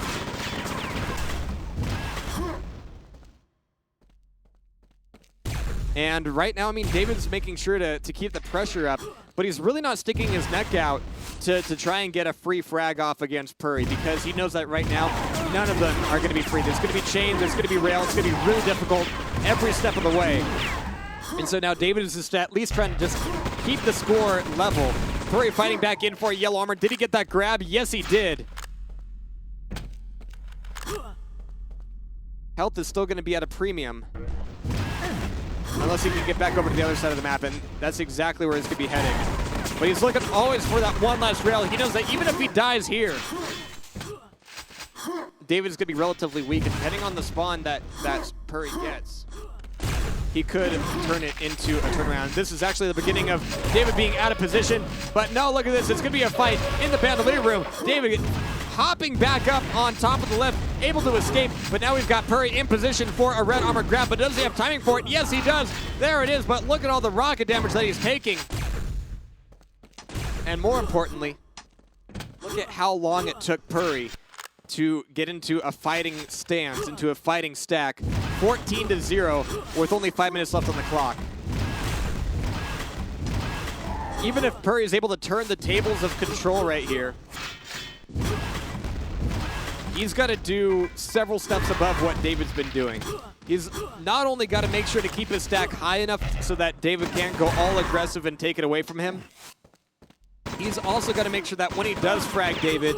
Speaker 1: And right now, I mean, David's making sure to keep the pressure up, but he's really not sticking his neck out to try and get a free frag off against Purri, because he knows that right now, none of them are going to be free. There's going to be chain, there's going to be rail, it's going to be really difficult every step of the way. And so now David is just at least trying to just keep the score level. Purri fighting back in for a yellow armor. Did he get that grab? Yes, he did. health is still going to be at a premium. Unless he can get back over to the other side of the map, and that's exactly where he's going to be heading. But he's looking always for that one last rail. He knows that even if he dies here, David's going to be relatively weak, and depending on the spawn that Purri gets, he could turn it into a turnaround. This is actually the beginning of David being out of position, but no, look at this. It's going to be a fight in the bandolier room. David hopping back up on top of the lift, able to escape, but now we've got Purri in position for a red armor grab, but does he have timing for it? Yes, he does. There it is, but look at all the rocket damage that he's taking. And more importantly, look at how long it took Purri to get into a fighting stance, into a fighting stack. 14-0 with only 5 minutes left on the clock. Even if Purri is able to turn the tables of control right here, he's got to do several steps above what David's been doing. He's not only got to make sure to keep his stack high enough so that David can't go all aggressive and take it away from him, he's also got to make sure that when he does frag David,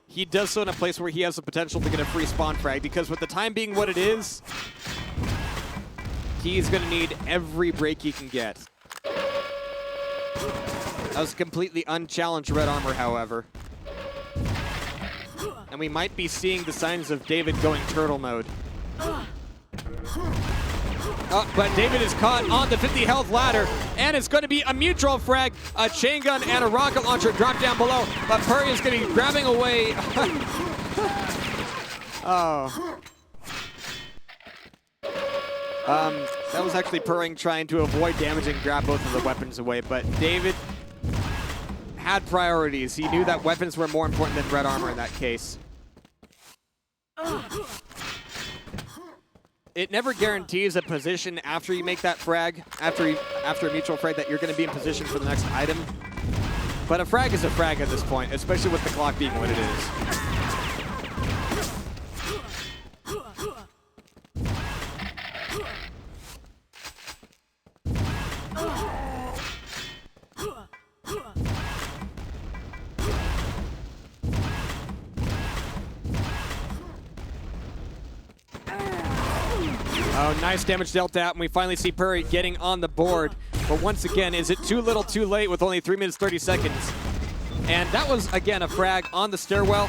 Speaker 1: he does so in a place where he has the potential to get a free spawn frag, because with the time being what it is, he's going to need every break he can get. That was completely unchallenged red armor, however. And we might be seeing the signs of David going turtle mode. Oh, but David is caught on the 50 health ladder, and it's going to be a mutual frag, a chain gun, and a rocket launcher drop down below, but Purri is going to be grabbing away. Oh. That was actually Purri trying to avoid damaging, grab both of the weapons away, but David had priorities. He knew that weapons were more important than red armor in that case. It never guarantees a position after you make that frag, after a mutual frag, that you're going to be in position for the next item. But a frag is a frag at this point, especially with the clock being what it is. Oh, nice damage dealt out, and we finally see Purri getting on the board. But once again, is it too little too late with only 3 minutes 30 seconds? And that was, again, a frag on the stairwell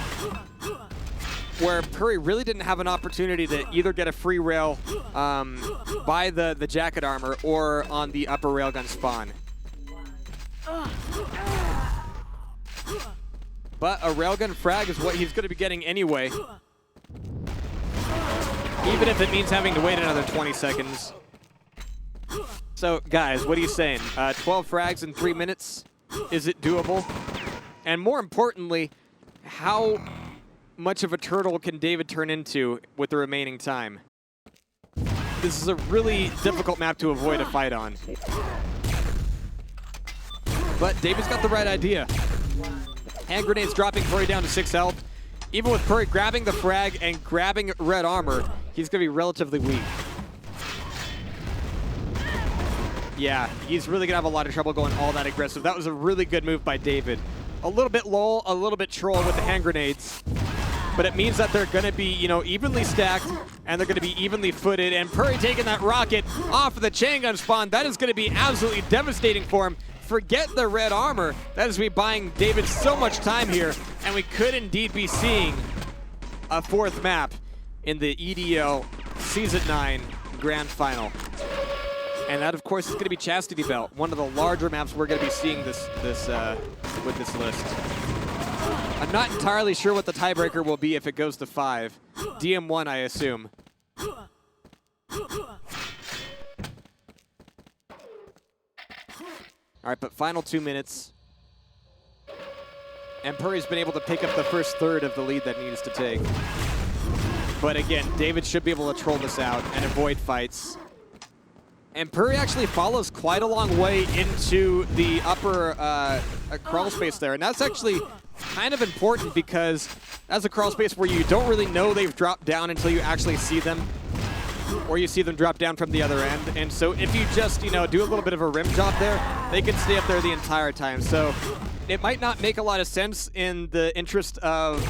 Speaker 1: where Purri really didn't have an opportunity to either get a free rail by the jacket armor or on the upper railgun spawn. But a railgun frag is what he's going to be getting anyway, even if it means having to wait another 20 seconds. So, guys, what are you saying? 12 frags in 3 minutes? Is it doable? And more importantly, how much of a turtle can David turn into with the remaining time? This is a really difficult map to avoid a fight on. But David's got the right idea. Hand grenades dropping Purri down to 6 health. Even with Purri grabbing the frag and grabbing red armor, he's going to be relatively weak. Yeah, he's really going to have a lot of trouble going all that aggressive. That was a really good move by David. A little bit lull, a little bit troll with the hand grenades. But it means that they're going to be, you know, evenly stacked, and they're going to be evenly footed. And Purri taking that rocket off of the chain gun spawn, that is going to be absolutely devastating for him. Forget the red armor. That is buying David so much time here, and we could indeed be seeing a fourth map in the EDL Season 9 Grand Final. And that, of course, is going to be Chastity Belt, one of the larger maps we're going to be seeing with this list. I'm not entirely sure what the tiebreaker will be if it goes to 5. DM1, I assume. All right, but final 2 minutes. And Purri's been able to pick up the first third of the lead that he needs to take. But again, David should be able to troll this out and avoid fights. And Purri actually follows quite a long way into the upper crawl space there. And that's actually kind of important because that's a crawl space where you don't really know they've dropped down until you actually see them, or you see them drop down from the other end. And so if you just, you know, do a little bit of a rim job there, they can stay up there the entire time. So it might not make a lot of sense in the interest of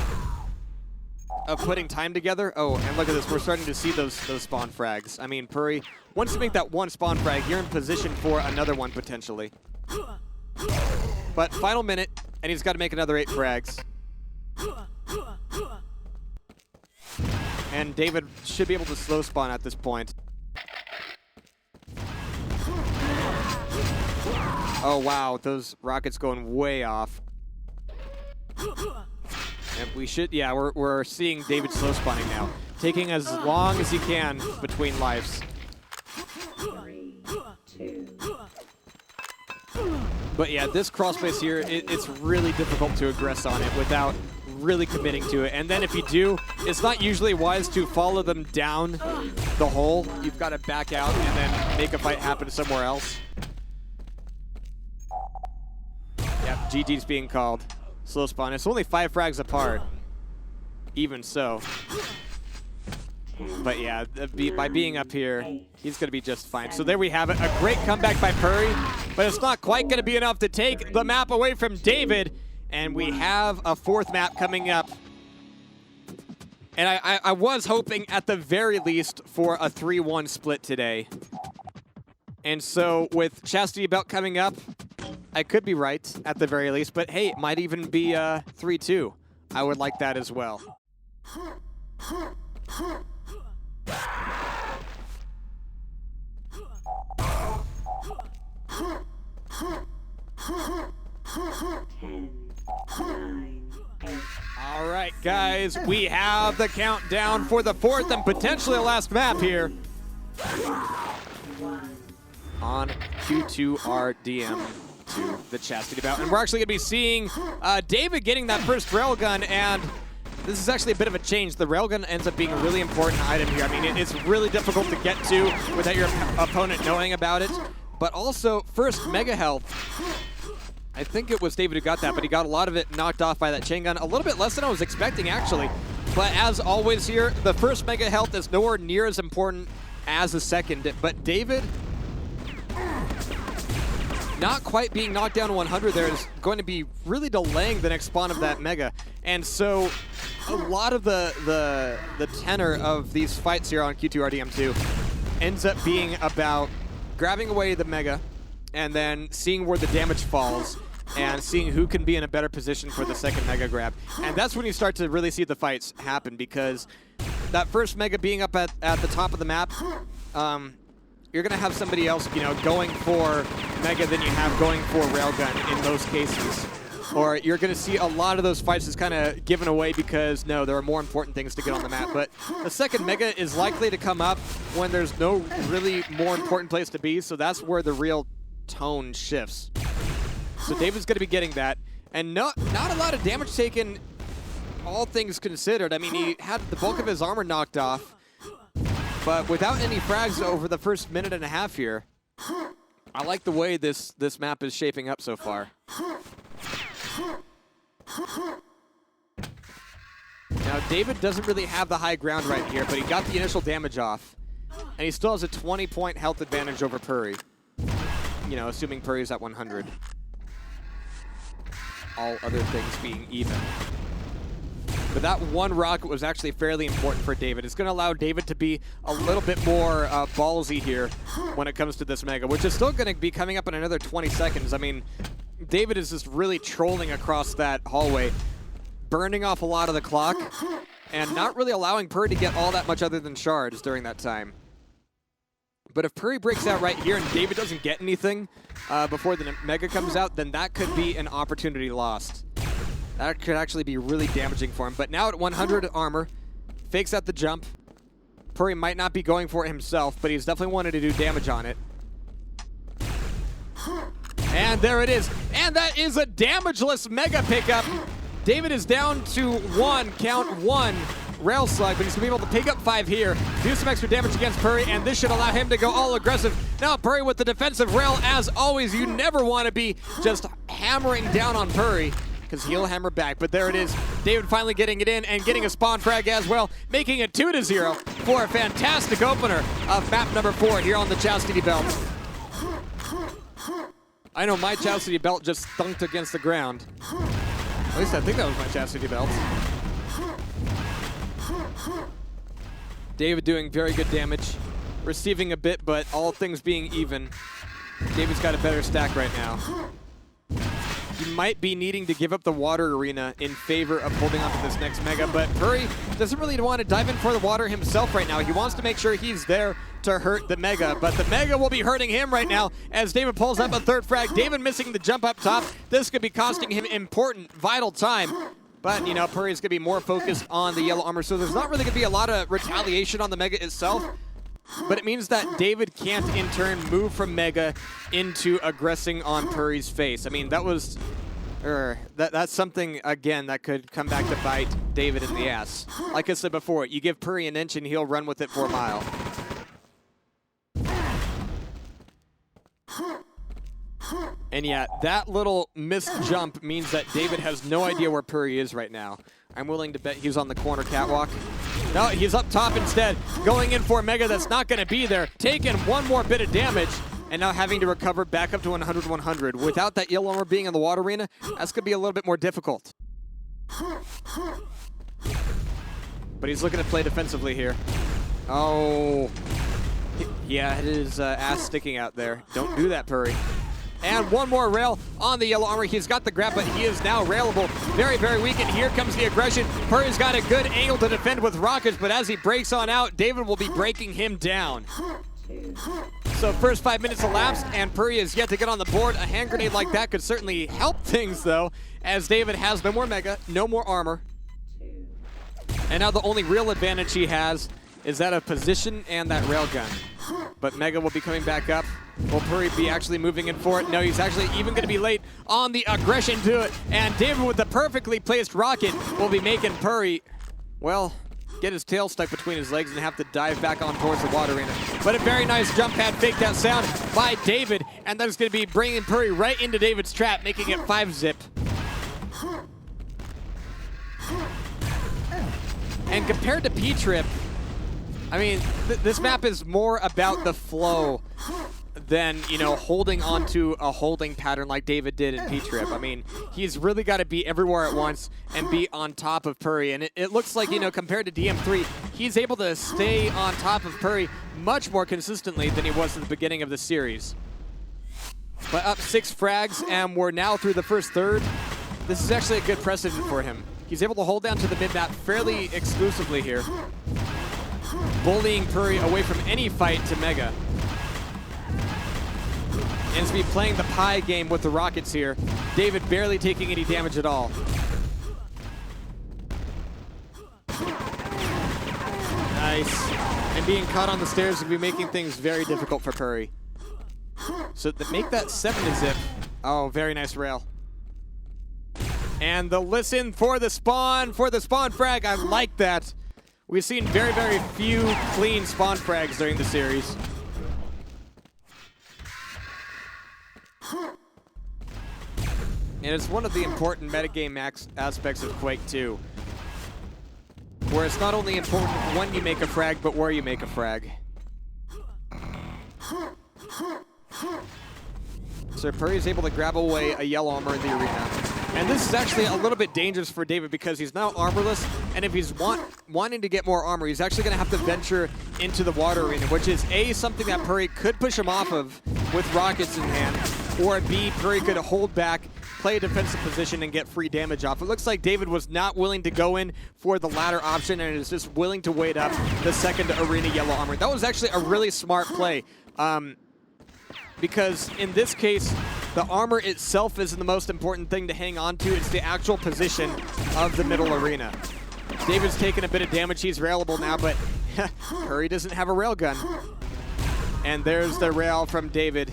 Speaker 1: of putting time together. Oh, and look at this. We're starting to see those spawn frags. I mean, Purri, once you make that one spawn frag, you're in position for another one potentially. But final minute, and he's got to make another 8 frags. And David should be able to slow spawn at this point. Oh, wow. Those rockets going way off. And we should, yeah, we're seeing David slow spawning now. Taking as long as he can between lives.
Speaker 2: 3, 2.
Speaker 1: But yeah, this crawl space here, it's really difficult to aggress on it without really committing to it. And then if you do, it's not usually wise to follow them down the hole. You've got to back out and then make a fight happen somewhere else. Yep, GG's being called. Slow spawn. It's only 5 frags apart. Even so. But yeah, by being up here, he's going to be just fine. So there we have it. A great comeback by Purri, but it's not quite going to be enough to take the map away from David. And we have a 4th map coming up. And I was hoping at the very least for a 3-1 split today. And so with Chastity Belt coming up, I could be right at the very least. But hey, it might even be 3-2. I would like that as well.
Speaker 2: 10, 9, 8.
Speaker 1: All right, guys, we have the countdown for the 4th and potentially the last map here
Speaker 2: 1.
Speaker 1: on Q2RDM to the Chastity Bout. And we're actually going to be seeing David getting that first railgun, and this is actually a bit of a change. The railgun ends up being a really important item here. I mean, it's really difficult to get to without your opponent knowing about it. But also, first Mega Health. I think it was David who got that, but he got a lot of it knocked off by that chain gun. A little bit less than I was expecting, actually. But as always here, the first Mega Health is nowhere near as important as the second. But David, not quite being knocked down to 100 there is going to be really delaying the next spawn of that Mega. And so a lot of the tenor of these fights here on Q2RDM2 ends up being about grabbing away the Mega and then seeing where the damage falls and seeing who can be in a better position for the second Mega grab. And that's when you start to really see the fights happen, because that first Mega being up at the top of the map, you're going to have somebody else, you know, going for Mega than you have going for Railgun in most cases. Or you're going to see a lot of those fights just kind of given away because, no, there are more important things to get on the map. But the second Mega is likely to come up when there's no really more important place to be, so that's where the real tone shifts. So David's going to be getting that. And not a lot of damage taken, all things considered. I mean, he had the bulk of his armor knocked off, but without any frags over the first minute and a half here. I like the way this map is shaping up so far. Now, David doesn't really have the high ground right here, but he got the initial damage off. And he still has a 20-point health advantage over Purri. You know, assuming Purri's at 100. All other things being even. But that one rocket was actually fairly important for David. It's going to allow David to be a little bit more ballsy here when it comes to this Mega, which is still going to be coming up in another 20 seconds. I mean, David is just really trolling across that hallway, burning off a lot of the clock, and not really allowing Purri to get all that much other than shards during that time. But if Purri breaks out right here and David doesn't get anything before the Mega comes out, then that could be an opportunity lost. That could actually be really damaging for him. But now at 100 armor, fakes out the jump. Purri might not be going for it himself, but he's definitely wanted to do damage on it. And there it is. And that is a damageless Mega pickup. David is down to 1, count 1. Rail slug, but he's going to be able to pick up 5 here, do some extra damage against Purri, and this should allow him to go all aggressive. Now Purri with the defensive rail. As always, you never want to be just hammering down on Purri, because he'll hammer back. But there it is. David finally getting it in and getting a spawn frag as well, making it 2-0 for a fantastic opener of map number 4 here on the Chastity Belt. I know my Chastity Belt just thunked against the ground. At least I think that was my Chastity Belt. David doing very good damage. Receiving a bit, but all things being even, David's got a better stack right now. He might be needing to give up the water arena in favor of holding on to this next Mega, but Purri doesn't really want to dive in for the water himself right now. He wants to make sure he's there to hurt the Mega, but the Mega will be hurting him right now as David pulls up a third frag. David missing the jump up top. This could be costing him important, vital time. But, you know, Purri is going to be more focused on the yellow armor, so there's not really going to be a lot of retaliation on the Mega itself. But it means that David can't, in turn, move from Mega into aggressing on Purri's face. I mean, that was... that's something, again, that could come back to bite David in the ass. Like I said before, you give Purri an inch and he'll run with it for a mile. And yeah, that little missed jump means that David has no idea where Purri is right now. I'm willing to bet he's on the corner catwalk. No, he's up top instead, going in for a Mega that's not going to be there, taking one more bit of damage, and now having to recover back up to 100-100. Without that yellow armor being in the water arena, that's going to be a little bit more difficult. But he's looking to play defensively here. Oh, yeah, his ass sticking out there. Don't do that, Purri. And one more rail on the yellow armor. He's got the grab, but he is now railable. Very, very weak, and here comes the aggression. Purri's got a good angle to defend with rockets, but as he breaks on out, David will be breaking him down. So first 5 minutes elapsed, and Purri is yet to get on the board. A hand grenade like that could certainly help things, though, as David has no more Mega, no more armor. And now the only real advantage he has is that of position and that railgun. But Mega will be coming back up. Will Purri be actually moving in for it? No, he's actually even going to be late on the aggression to it. And David with the perfectly placed rocket will be making Purri, well, get his tail stuck between his legs and have to dive back on towards the water arena. But a very nice jump pad fake that sound by David. And that is going to be bringing Purri right into David's trap, making it 5-zip. And compared to PTRIP, I mean, this map is more about the flow than, you know, holding onto a holding pattern like David did in PTRIP. I mean, he's really got to be everywhere at once and be on top of Purri. And it looks like, you know, compared to DM3, he's able to stay on top of Purri much more consistently than he was at the beginning of the series. But up 6 frags, and we're now through the first third. This is actually a good precedent for him. He's able to hold down to the mid-map fairly exclusively here, bullying Purri away from any fight to Mega. And to be playing the pie game with the rockets here. David barely taking any damage at all. Nice. And being caught on the stairs would be making things very difficult for Purri. So to make that 7-zip, oh, very nice rail. And the listen for the spawn frag. I like that. We've seen very, very few clean spawn frags during the series. And it's one of the important metagame aspects of Quake2, where it's not only important when you make a frag, but where you make a frag. So Purri is able to grab away a yellow armor in the arena. And this is actually a little bit dangerous for David because he's now armorless, and if he's wanting to get more armor, he's actually going to have to venture into the water arena, which is A, something that Purri could push him off of with rockets in hand, or B, Purri could hold back, play a defensive position, and get free damage off. It looks like David was not willing to go in for the latter option and is just willing to wait up the second arena yellow armor. That was actually a really smart play. Because in this case, the armor itself isn't the most important thing to hang on to. It's the actual position of the middle arena. David's taken a bit of damage. He's railable now, but Purri doesn't have a railgun. And there's the rail from David.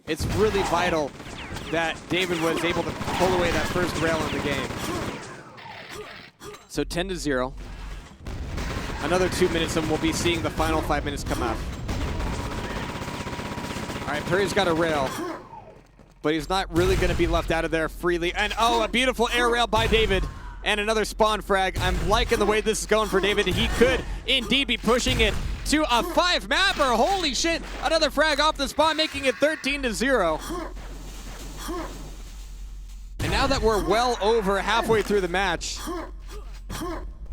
Speaker 1: It's really vital that David was able to pull away that first rail in the game. So 10-0. Another 2 minutes and we'll be seeing the final 5 minutes come up. All right, Purri's got a rail, but he's not really going to be left out of there freely. And oh, a beautiful air rail by David. And another spawn frag. I'm liking the way this is going for David. He could indeed be pushing it to a 5-mapper. Holy shit, another frag off the spawn, making it 13-0. And now that we're well over halfway through the match,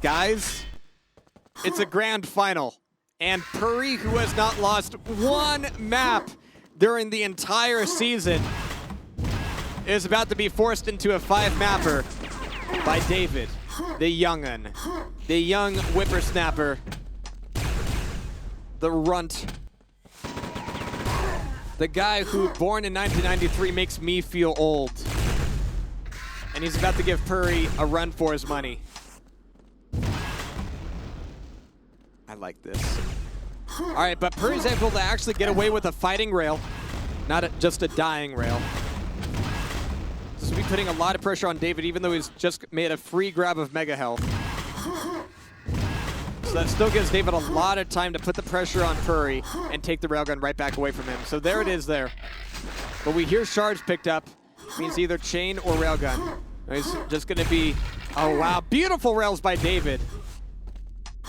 Speaker 1: Guys, it's a grand final. And Purri, who has not lost one map during the entire season, is about to be forced into a 5-mapper by David, the young'un, the young whippersnapper, the runt, the guy who, born in 1993, makes me feel old. And he's about to give Purri a run for his money. I like this. All right, but Purri's able to actually get away with a fighting rail, not just a dying rail. This will be putting a lot of pressure on David, even though he's just made a free grab of Mega Health. So that still gives David a lot of time to put the pressure on Purri and take the railgun right back away from him. So there it is there. But we hear shards picked up. Means either chain or railgun. It's just going to be, oh wow, beautiful rails by David.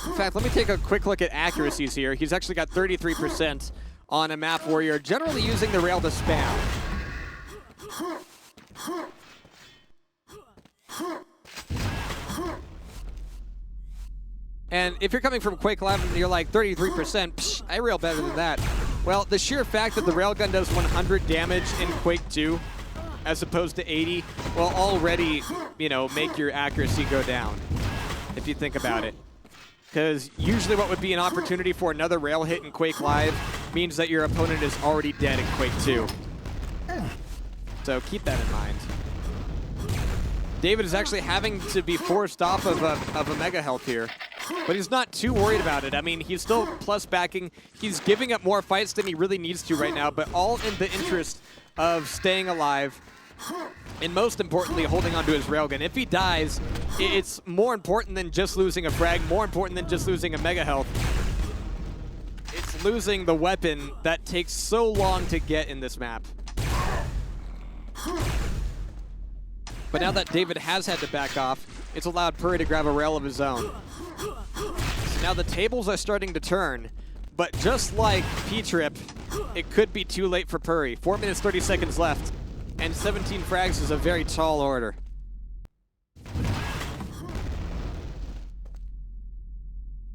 Speaker 1: In fact, let me take a quick look at accuracies here. He's actually got 33% on a map where you're generally using the rail to spam. And if you're coming from Quake2 and you're like 33%, psh, I rail better than that. Well, the sheer fact that the railgun does 100 damage in Quake2 as opposed to 80 will already, you know, make your accuracy go down, if you think about it. Because usually what would be an opportunity for another rail hit in Quake Live means that your opponent is already dead in Quake 2. So keep that in mind. David is actually having to be forced off of a Mega Health here, but he's not too worried about it. I mean, he's still plus backing. He's giving up more fights than he really needs to right now, but all in the interest of staying alive and most importantly, holding onto his railgun. If he dies, it's more important than just losing a frag, more important than just losing a Mega Health. It's losing the weapon that takes so long to get in this map. But now that David has had to back off, it's allowed Purri to grab a rail of his own. So now the tables are starting to turn, but just like PTRIP, it could be too late for Purri. 4 minutes, 30 seconds left, and 17 frags is a very tall order.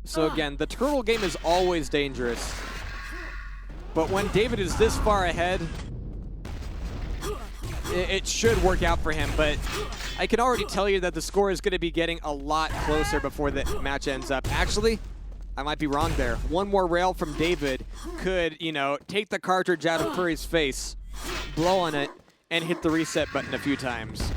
Speaker 1: So again, the turtle game is always dangerous, but when David is this far ahead, it should work out for him, but I can already tell you that the score is going to be getting a lot closer before the match ends up. Actually, I might be wrong there. One more rail from David could, you know, take the cartridge out of Purri's face, blow on it, and hit the reset button a few times.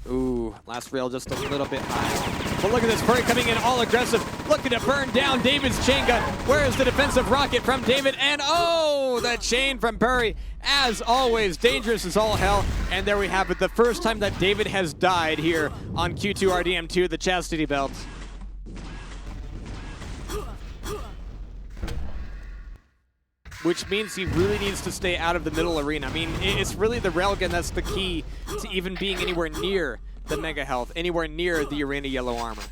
Speaker 1: Ooh, last rail just a little bit high. But look at this, Purri coming in all aggressive, looking to burn down David's chain gun. Where is the defensive rocket from David? And oh, the chain from Purri. As always, dangerous as all hell. And there we have it, the first time that David has died here on Q2 RDM2, the Chastity belt. Which means he really needs to stay out of the middle arena. I mean, it's really the railgun that's the key to even being anywhere near the Mega Health, anywhere near the arena yellow armor.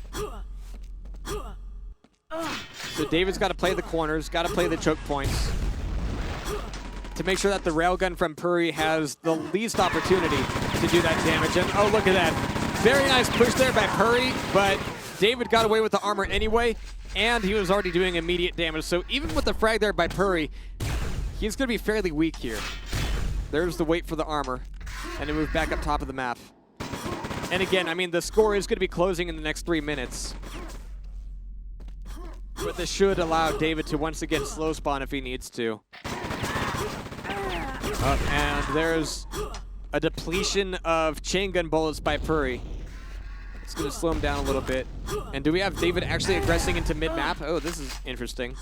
Speaker 1: So David's got to play the corners, got to play the choke points to make sure that the railgun from Purri has the least opportunity to do that damage. And oh, look at that. Very nice push there by Purri, but David got away with the armor anyway, and he was already doing immediate damage. So even with the frag there by Purri, he's going to be fairly weak here. There's the wait for the armor, and then move back up top of the map. And again, I mean, the score is going to be closing in the next 3 minutes. But this should allow David to once again slow spawn if he needs to. And there's a depletion of chain gun bullets by Purri. It's going to slow him down a little bit. And do we have David actually aggressing into mid-map? Oh, this is interesting.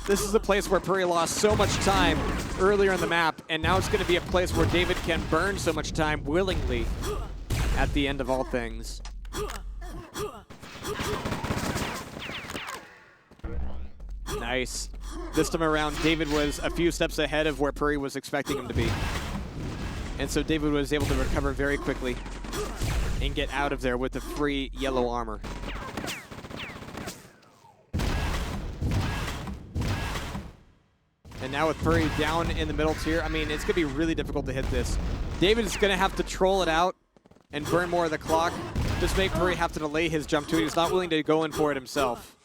Speaker 1: This is a place where Purri lost so much time earlier in the map, and now it's going to be a place where David can burn so much time willingly at the end of all things. Nice. This time around, David was a few steps ahead of where Purri was expecting him to be. And so David was able to recover very quickly and get out of there with the free yellow armor. And now with Purri down in the middle tier, I mean, it's going to be really difficult to hit this. David is going to have to troll it out and burn more of the clock. Just make Purri have to delay his jump too. He's not willing to go in for it himself.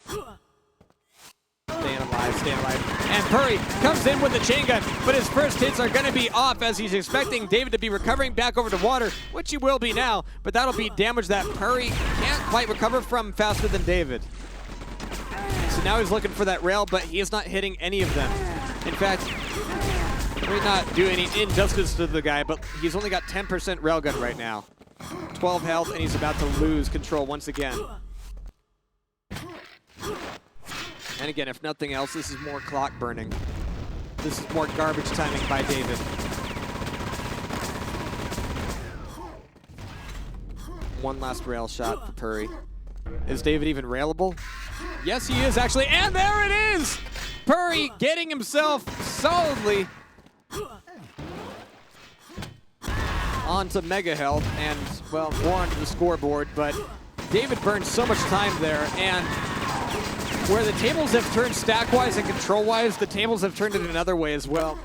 Speaker 1: Staying alive, staying alive. And Purri comes in with the chain gun, but his first hits are going to be off as he's expecting David to be recovering back over to water, which he will be now, but that'll be damage that Purri can't quite recover from faster than David. So now he's looking for that rail, but he is not hitting any of them. In fact, we're not doing any injustice to the guy, but he's only got 10% railgun right now. 12 health, and he's about to lose control once again. And again, if nothing else, this is more clock burning. This is more garbage timing by David. One last rail shot for Purri. Is David even railable? Yes, he is actually, and there it is! Purri getting himself solidly onto Mega Health and, well, more onto the scoreboard, but David burned so much time there, and where the tables have turned stack-wise and control-wise, the tables have turned it another way as well.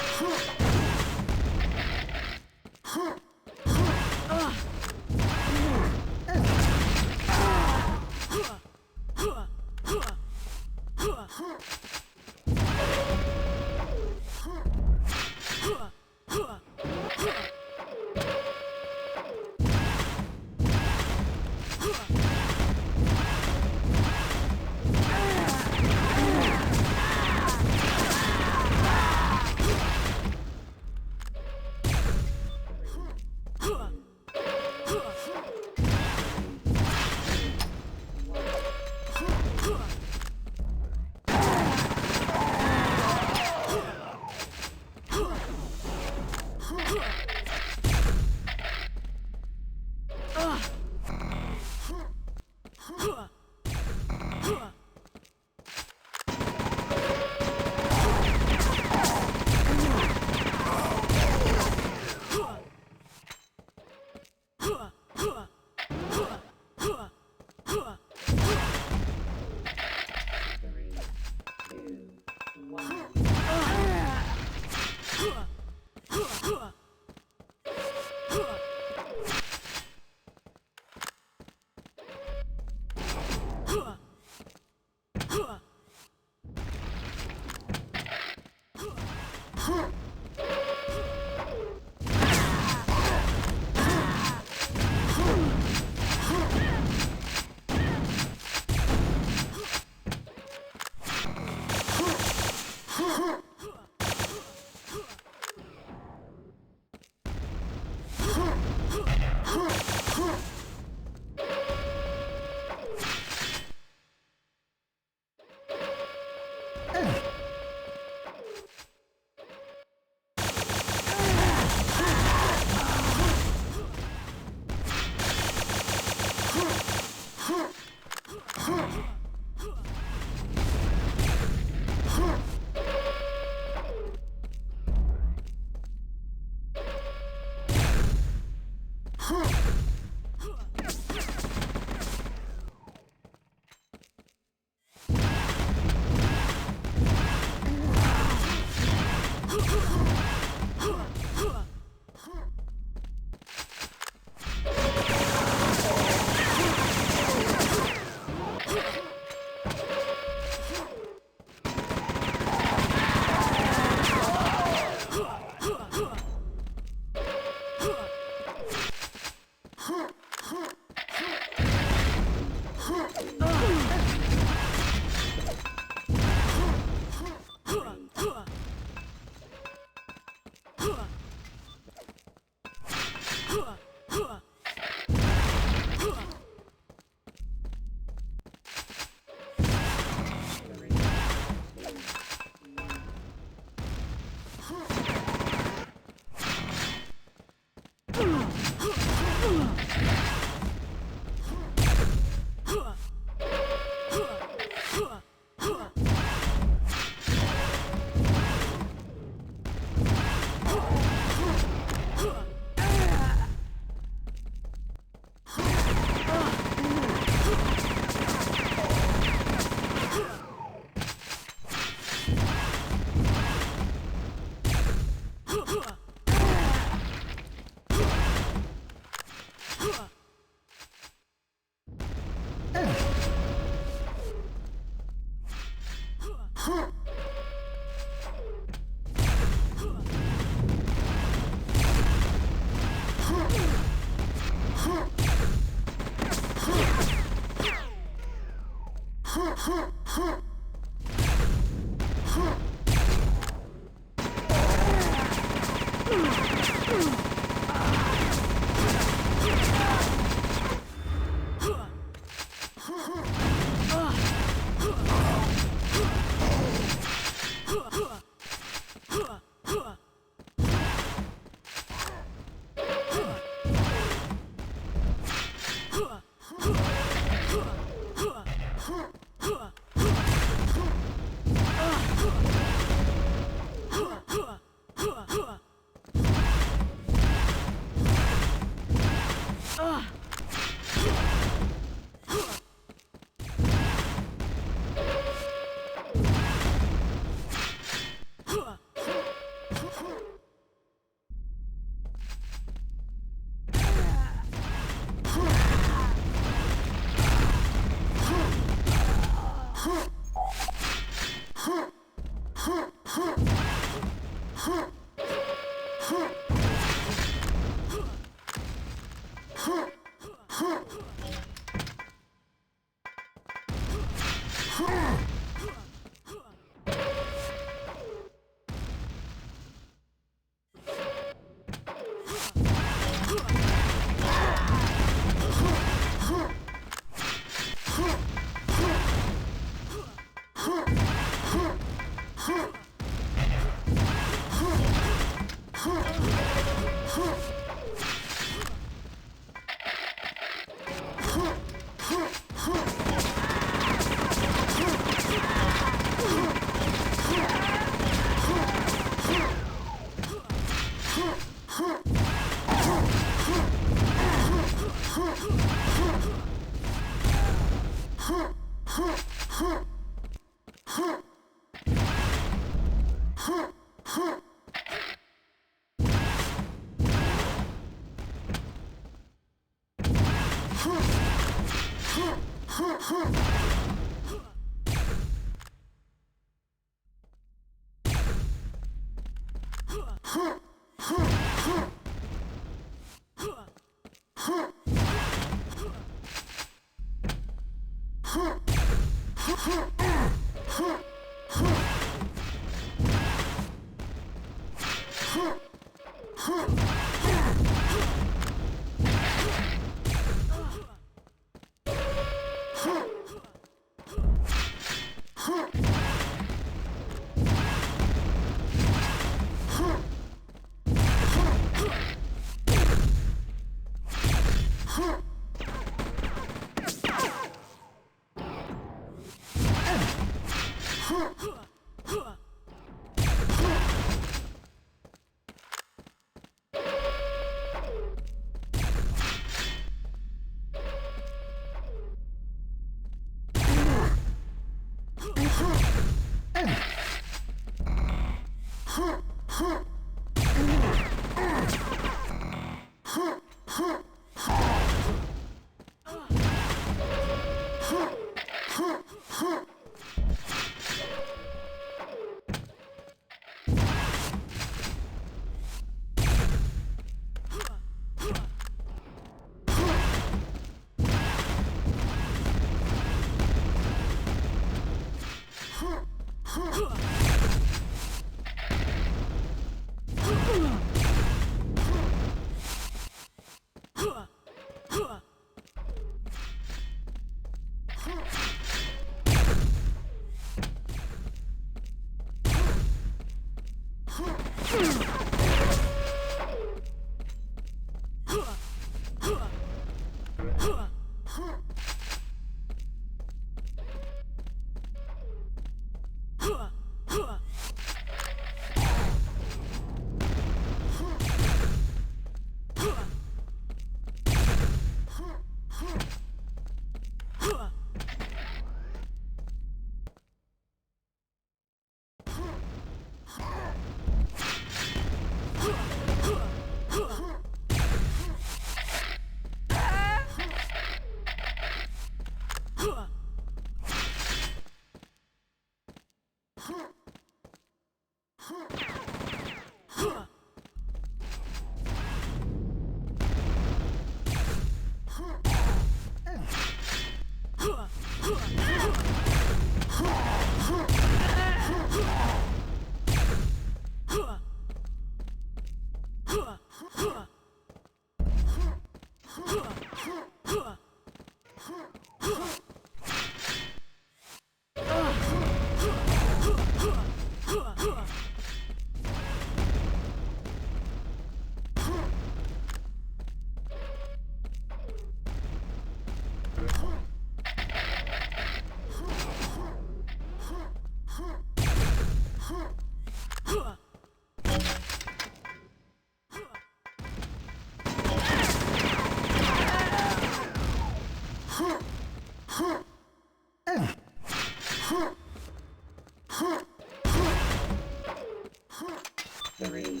Speaker 2: Three,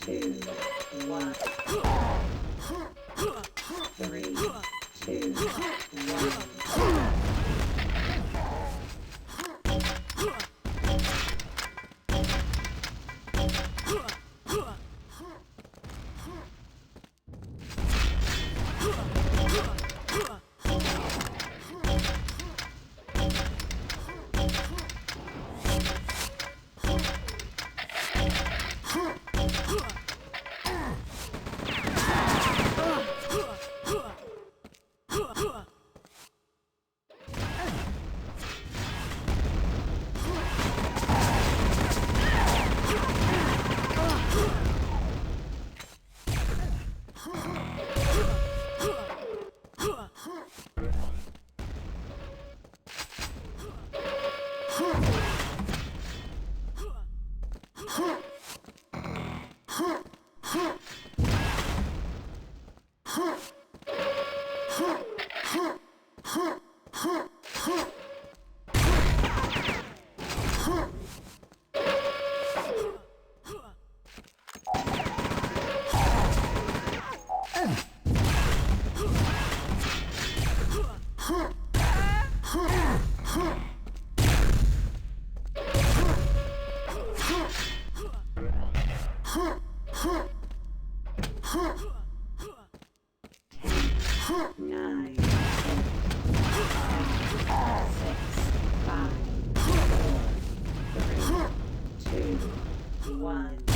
Speaker 2: two, one. 3, 2, 1. Nine, 10, 6, 5, 4, 3, 2, 1.